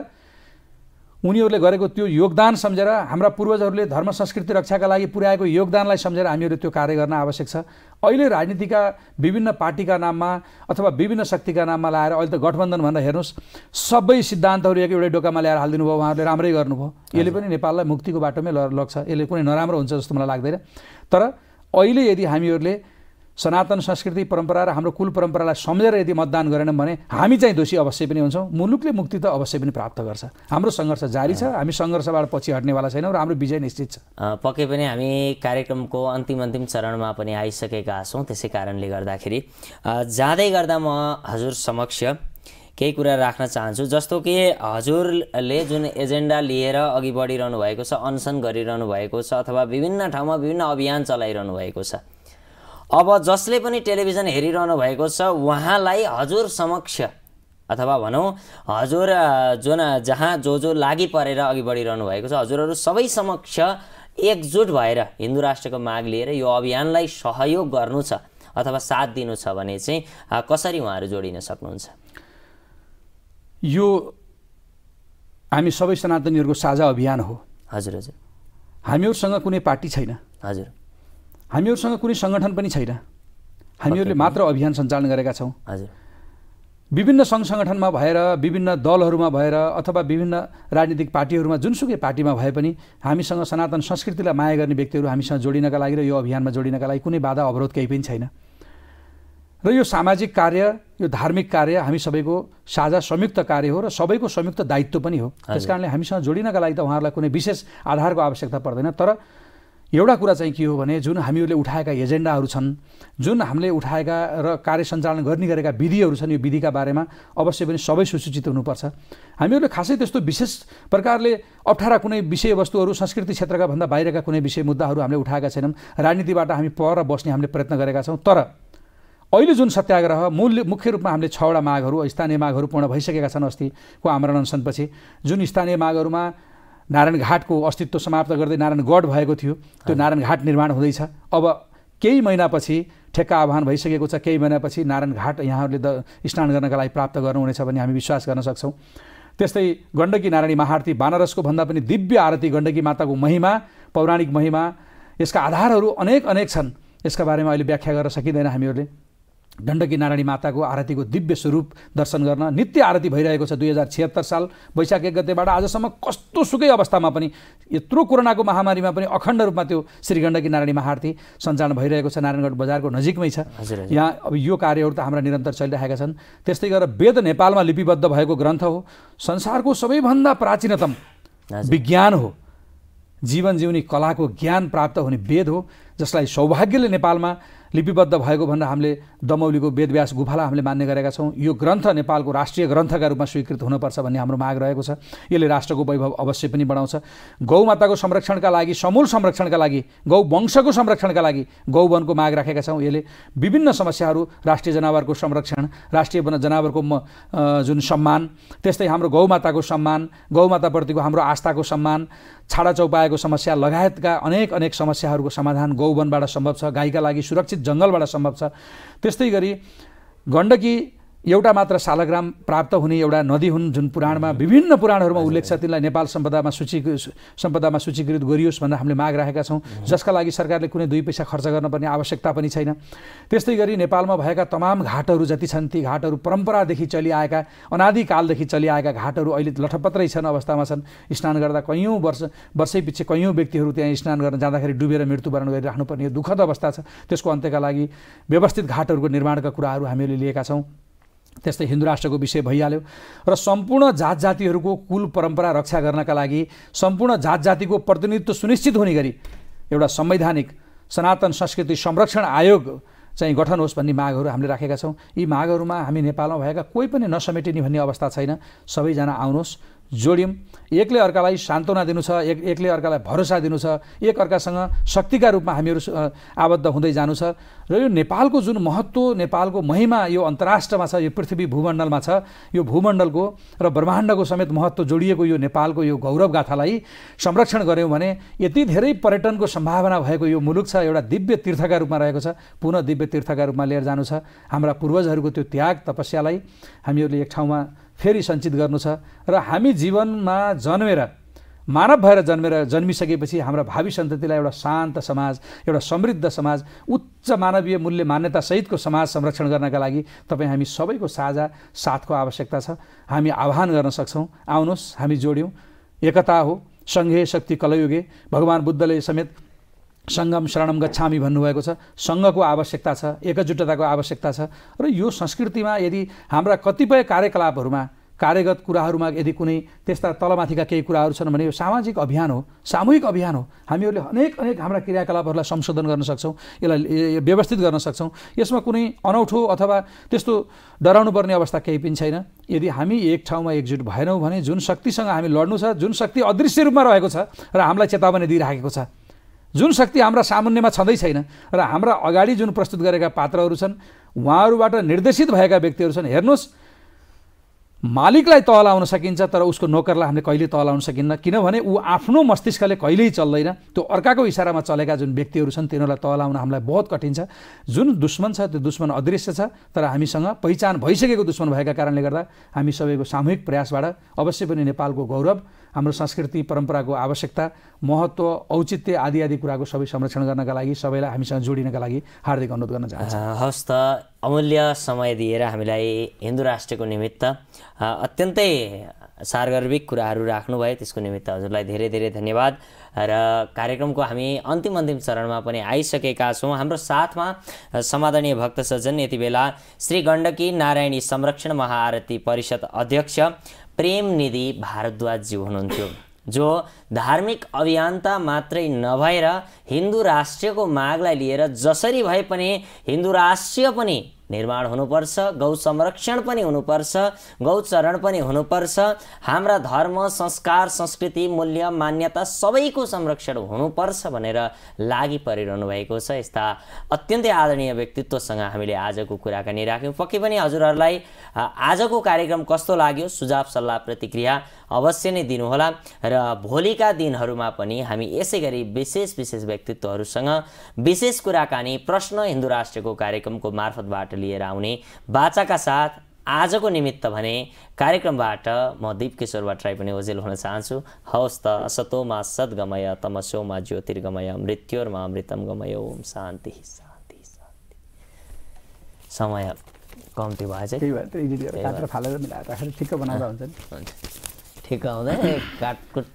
उनीहरूले गरेको त्यो योगदान सम्झेर, हाम्रा पूर्वजहरूले धर्म संस्कृति रक्षाका लागि पुर्याएको योगदानलाई सम्झेर हामीहरू त्यो कार्य गर्न आवश्यक छ। अहिले राजनीतिका विभिन्न पार्टीका नाममा अथवा विभिन्न शक्तिका नाममा लाएर अहिले त गठबन्धन भनेर हेर्नुहोस्, सबै सिद्धान्तहरू एउटै डोकामा ल्याएर हालिदिनु भयो। उहाँहरूले राम्रै गर्नुभयो। यसले पनि नेपाललाई मुक्तिको बाटोमै लग्छ। यसले कुनै नराम्रो हुन्छ जस्तो मलाई लाग्दैन। तर अहिले यदि हामीहरूले सनातन संस्कृति परम्परा र हाम्रो कुल परम्परालाई सम्झेर यदि मतदान गरेनौँ भने हामी चाहिँ दोषी अवश्य पनि हुन्छौँ। मुलुकले मुक्ति त अवश्य पनि प्राप्त गर्छ। हाम्रो सङ्घर्ष जारी छ। हामी सङ्घर्षबाट पछि हट्नेवाला छैनौँ र हाम्रो विजय निश्चित छ। पक्कै पनि हामी कार्यक्रमको अन्तिम चरणमा पनि आइसकेका छौँ। त्यसै कारणले गर्दाखेरि जाँदै गर्दा म हजुर समक्ष केही कुरा राख्न चाहन्छु। जस्तो कि हजुरले जुन एजेन्डा लिएर अघि बढिरहनु भएको छ, अनसन गरिरहनु भएको छ, अथवा विभिन्न ठाउँमा विभिन्न अभियान चलाइरहनु भएको छ, अब जसले पनि टेलिभिजन हेरिरहनु भएको छ उहाँलाई हजुर समक्ष अथवा भनौँ हजुर जुन जहाँ जो लागि परेर अघि बढिरहनु भएको छ, हजुरहरू सबै समक्ष एकजुट भएर हिन्दू राष्ट्रको माग लिएर यो अभियानलाई सहयोग गर्नु छ अथवा साथ दिनु छ भने चाहिँ कसरी उहाँहरू जोडिन सक्नुहुन्छ? यो हामी सबै सनातनीहरूको साझा अभियान हो। हजुर हजुर। हामीहरूसँग कुनै पार्टी छैन। हजुर। हामीहरूसँग कुनै सङ्गठन पनि छैन। हामीहरूले मात्र अभियान सञ्चालन गरेका छौँ। हजुर। विभिन्न सङ्घ सङ्गठनमा भएर, विभिन्न दलहरूमा भएर अथवा विभिन्न राजनीतिक पार्टीहरूमा, जुनसुकै पार्टीमा भए पनि हामीसँग सनातन संस्कृतिलाई माया गर्ने व्यक्तिहरू हामीसँग जोडिनका लागि र यो अभियानमा जोडिनका लागि कुनै बाधा अवरोध केही पनि छैन। र यो सामाजिक कार्य, यो धार्मिक कार्य हामी सबैको साझा संयुक्त कार्य हो र सबैको संयुक्त दायित्व पनि हो। त्यसकारणले हामीसँग जोडिनका लागि त उहाँहरूलाई कुनै विशेष आधारको आवश्यकता पर्दैन। तर एउटा कुरा चाहिँ के हो भने जुन हामीहरूले उठाएका एजेन्डाहरू छन्, जुन हामीले उठाएका र कार्य सञ्चालन गरेका विधिहरू छन्, यो विधिका बारेमा अवश्य पनि सबै सुसूचित हुनुपर्छ। हामीहरूले खासै त्यस्तो विशेष प्रकारले अप्ठ्यारा कुनै विषयवस्तुहरू संस्कृति क्षेत्रका भन्दा बाहिरका कुनै विषय मुद्दाहरू हामीले उठाएका छैनौँ। राजनीतिबाट हामी पर बस्ने हामीले प्रयत्न गरेका छौँ। तर अहिले जुन सत्याग्रह मुख्य रूपमा हामीले 6वटा मागहरू, स्थानीय मागहरू पूर्ण भइसकेका छन्। अस्तिको आमरण अनसनपछि जुन स्थानीय मागहरूमा नारायणघाटको अस्तित्व समाप्त गर्दै नारायणगढ भएको थियो, त्यो नारायणघाट निर्माण हुँदैछ। अब केही महिनापछि ठेक्का आह्वान भइसकेको छ। केही महिनापछि नारायणघाट यहाँहरूले स्नान गर्नका लागि प्राप्त गर्नुहुनेछ भन्ने हामी विश्वास गर्न सक्छौँ। त्यस्तै गण्डकी नारायणी महाआरती, बनारसको भन्दा पनि दिव्य आरती, गण्डकी माताको महिमा, पौराणिक महिमा, यसका आधारहरू अनेक छन्। यसका बारेमा अहिले व्याख्या गर्न सकिँदैन। हामीहरूले गण्डकी नारायणी माताको आरतीको दिव्य स्वरूप दर्शन गर्न नित्य आरती भइरहेको छ। 2076 साल वैशाख 1 गतेबाट आजसम्म कस्तो सुकै अवस्थामा पनि, यत्रो कोरोनाको महामारीमा पनि अखण्ड रूपमा त्यो श्री गण्डकी नारायणी महाआरती सञ्चालन भइरहेको छ। नारायणगढ बजारको नजिकमै छ। यहाँ अब यो कार्यहरू त हाम्रा निरन्तर चलिरहेका छन्। त्यस्तै गरेर वेद नेपालमा लिपिबद्ध भएको ग्रन्थ हो। संसारको सबैभन्दा प्राचीनतम विज्ञान हो। जीवन जिउने कलाको ज्ञान प्राप्त हुने वेद हो, जसलाई सौभाग्यले नेपालमा लिपिबद्ध भएको भनेर हामीले दमौलीको वेदव्यास गुफालाई हामीले मान्ने गरेका छौँ। यो ग्रन्थ नेपालको राष्ट्रिय ग्रन्थका रूपमा स्वीकृत हुनुपर्छ भन्ने हाम्रो माग रहेको छ। यसले राष्ट्रको वैभव अवश्य पनि बढाउँछ। गौमाताको संरक्षणका लागि, समूल संरक्षणका लागि, गौ वंशको संरक्षणका लागि गौवनको माग राखेका छौँ। यसले विभिन्न समस्याहरू, राष्ट्रिय जनावरको संरक्षण, राष्ट्रिय जनावरको जुन सम्मान, त्यस्तै हाम्रो गौमाताको सम्मान, गौमाताप्रतिको हाम्रो आस्थाको सम्मान, छाडा चौपायाको समस्या लगायतका अनेक समस्याहरूको समाधान गौवनबाट सम्भव छ। गाईका लागि सुरक्षित जङ्गलबाट सम्भव छ। त्यस्तै गरी गण्डकी एउटा मात्र शालग्राम प्राप्त हुने एउटा नदी हुन्, जुन पुराणमा विभिन्न पुराणहरूमा उल्लेख छ। तिनलाई नेपाल सम्पदामा सूचीकृत गरियोस् भनेर हामीले माग राखेका छौँ, जसका लागि सरकारले कुनै 2 पैसा खर्च गर्नुपर्ने आवश्यकता पनि छैन। त्यस्तै गरी नेपालमा भएका तमाम घाटहरू जति छन्, ती घाटहरू परम्परादेखि चलिआएका, अनादिकालदेखि चलिआएका घाटहरू अहिले लठपत्रै छन्, अवस्थामा छन्। स्नान गर्दा कैयौँ वर्षैपछि कैयौँ व्यक्तिहरू त्यहाँ स्नान गर्न जाँदाखेरि डुबेर मृत्युवरण गरिराख्नुपर्ने दुःखद अवस्था छ। त्यसको अन्त्यका लागि व्यवस्थित घाटहरूको निर्माणका कुराहरू हामीले लिएका छौँ। त्यस्तै हिन्दू राष्ट्रको विषय भइहाल्यो। र सम्पूर्ण जात जातिहरूको कुल परम्परा रक्षा गर्नका लागि, सम्पूर्ण जात जातिको प्रतिनिधित्व सुनिश्चित हुने गरी एउटा संवैधानिक सनातन संस्कृति संरक्षण आयोग चाहिँ गठन होस् भन्ने मागहरू हामीले राखेका छौँ। यी मागहरूमा हामी नेपालमा भएका कोही पनि नसमेटिने भन्ने अवस्था छैन। सबैजना आउनुहोस्, जोड्यौँ। एकले अर्कालाई सान्त्वना दिनु छ, एकले अर्कालाई भरोसा दिनु छ, एक अर्कासँग शक्तिका रूपमा हामीहरू आबद्ध हुँदै जानु छ। र यो नेपालको जुन महत्त्व, नेपालको महिमा यो अन्तर्राष्ट्रमा छ, यो पृथ्वी भूमण्डलमा छ। यो भूमण्डलको र ब्रह्माण्डको समेत महत्त्व जोडिएको यो नेपालको यो गौरव गाथालाई संरक्षण गऱ्यौँ भने यति धेरै पर्यटनको सम्भावना भएको यो मुलुक छ, एउटा दिव्य तीर्थका रूपमा रहेको छ, पुनः दिव्य तीर्थका रूपमा लिएर जानु छ। हाम्रा पूर्वजहरूको त्यो त्याग तपस्यालाई हामीहरूले एक ठाउँमा फेरि सञ्चित गर्नु छ। र हामी जीवनमा मानव भएर जन्मिसकेपछि हाम्रा भावी सन्ततिलाई एउटा शान्त समाज, एउटा समृद्ध समाज, उच्च मानवीय मूल्य मान्यता सहितको समाज संरक्षण गर्नका लागि तपाईँ हामी सबैको साझा साथको आवश्यकता छ। हामी आह्वान गर्न सक्छौँ, आउनुहोस्, हामी जोड्यौँ। एकता हो सङ्घे शक्ति कलयुगे। भगवान् बुद्धले समेत सङ्गम शरणम गच्छामि भन्नुभएको छ। सङ्घको आवश्यकता छ, एकजुटताको आवश्यकता छ। र यो संस्कृतिमा यदि हाम्रा कतिपय कार्यकलापहरूमा, कार्यगत कुराहरूमा यदि कुनै त्यस्ता तलमाथिका केही कुराहरू छन् भने यो सामाजिक अभियान हो, सामूहिक अभियान हो। हामीहरूले अनेक हाम्रा क्रियाकलापहरूलाई संशोधन गर्न सक्छौँ, यसलाई व्यवस्थित गर्न सक्छौँ। यसमा कुनै अनौठो अथवा त्यस्तो डराउनु पर्ने अवस्था केही पनि छैन। यदि हामी एक ठाउँमा एकजुट भएनौँ भने जुन शक्तिसँग हामी लड्नु छ, जुन शक्ति अदृश्य रूपमा रहेको छ र हामीलाई चेतावनी दिइराखेको छ, जुन शक्ति हाम्रा सामुन्यमा छँदै छैन र हाम्रा अगाडि जुन प्रस्तुत गरेका पात्रहरू छन्, उहाँहरूबाट निर्देशित भएका व्यक्तिहरू छन्। हेर्नुहोस्, मालिकलाई तहलाउन सकिन्छ तर उसको नोकरलाई हामीले कहिल्यै तहलाउन सकिन्न, किनभने ऊ आफ्नो मस्तिष्कले कहिल्यै चल्दैन। त्यो अर्काको इसारामा चलेका जुन व्यक्तिहरू छन् तिनीहरूलाई तहलाउन हामीलाई बहुत कठिन छ। जुन दुश्मन छ त्यो दुश्मन अदृश्य छ, तर हामीसँग पहिचान भइसकेको दुश्मन भएका कारणले गर्दा हामी सबैको सामूहिक प्रयासबाट अवश्य पनि नेपालको गौरव, हाम्रो संस्कृति परम्पराको आवश्यकता, महत्त्व, औचित्य आदि कुराको सबै संरक्षण गर्नका लागि सबैलाई हामीसँग जोडिनका लागि हार्दिक अनुरोध गर्न चाहन्छु। हस् त, अमूल्य समय दिएर हामीलाई हिन्दू राष्ट्रको निमित्त अत्यन्तै सार्वजनिक कुराहरू राख्नुभयो, त्यसको निमित्त हजुरलाई धेरै धेरै धन्यवाद। र कार्यक्रमको हामी अन्तिम चरणमा पनि आइसकेका छौँ। हाम्रो साथमा समादरणीय भक्त सज्जन यति बेला श्री गण्डकी नारायणी संरक्षण महाआरती परिषद अध्यक्ष प्रेमनिधि भारद्वाजज्यू हुनुहुन्थ्यो, जो धार्मिक अभियन्ता मात्रै नभएर हिन्दू राष्ट्रको मागलाई लिएर जसरी भए पनि हिन्दू राष्ट्र पनि निर्माण हुनुपर्छ, गौ संरक्षण पनि हुनुपर्छ, गौचरण पनि हुनुपर्छ, हाम्रा धर्म संस्कार संस्कृति मूल्य मान्यता सबैको संरक्षण हुनुपर्छ भनेर लागि परिरहनु भएको छ। यस्ता अत्यन्तै आदरणीय व्यक्तित्वसँग हामीले आजको कुराकानी राख्यौँ। पक्कै पनि हजुरहरूलाई आजको कार्यक्रम कस्तो लाग्यो सुझाव सल्लाह प्रतिक्रिया अवश्य नै दिनुहोला र भोलिका दिनहरूमा पनि हामी यसै गरी विशेष व्यक्तित्वहरूसँग विशेष कुराकानी प्रश्न हिन्दू राष्ट्रको कार्यक्रमको मार्फतबाट लिएर आउने बाचाका साथ आजको निमित्त भने कार्यक्रमबाट म दीप किशोर भट्टराई पनि ओझेल हुन चाहन्छु। हवस् त, असतोमा सद्गमय तमसोमा ज्योतिर्गमय मृत्योर्मा अमृतम गमय। ओम शान्ति शान्ति शान्ति। समय कम्ती भएछ, त्यही भएर फालेर मिलाएर राखेर ठिक्क बनाउँदा हुन्छ नि। ठिक्क हुँदैन, काटकुट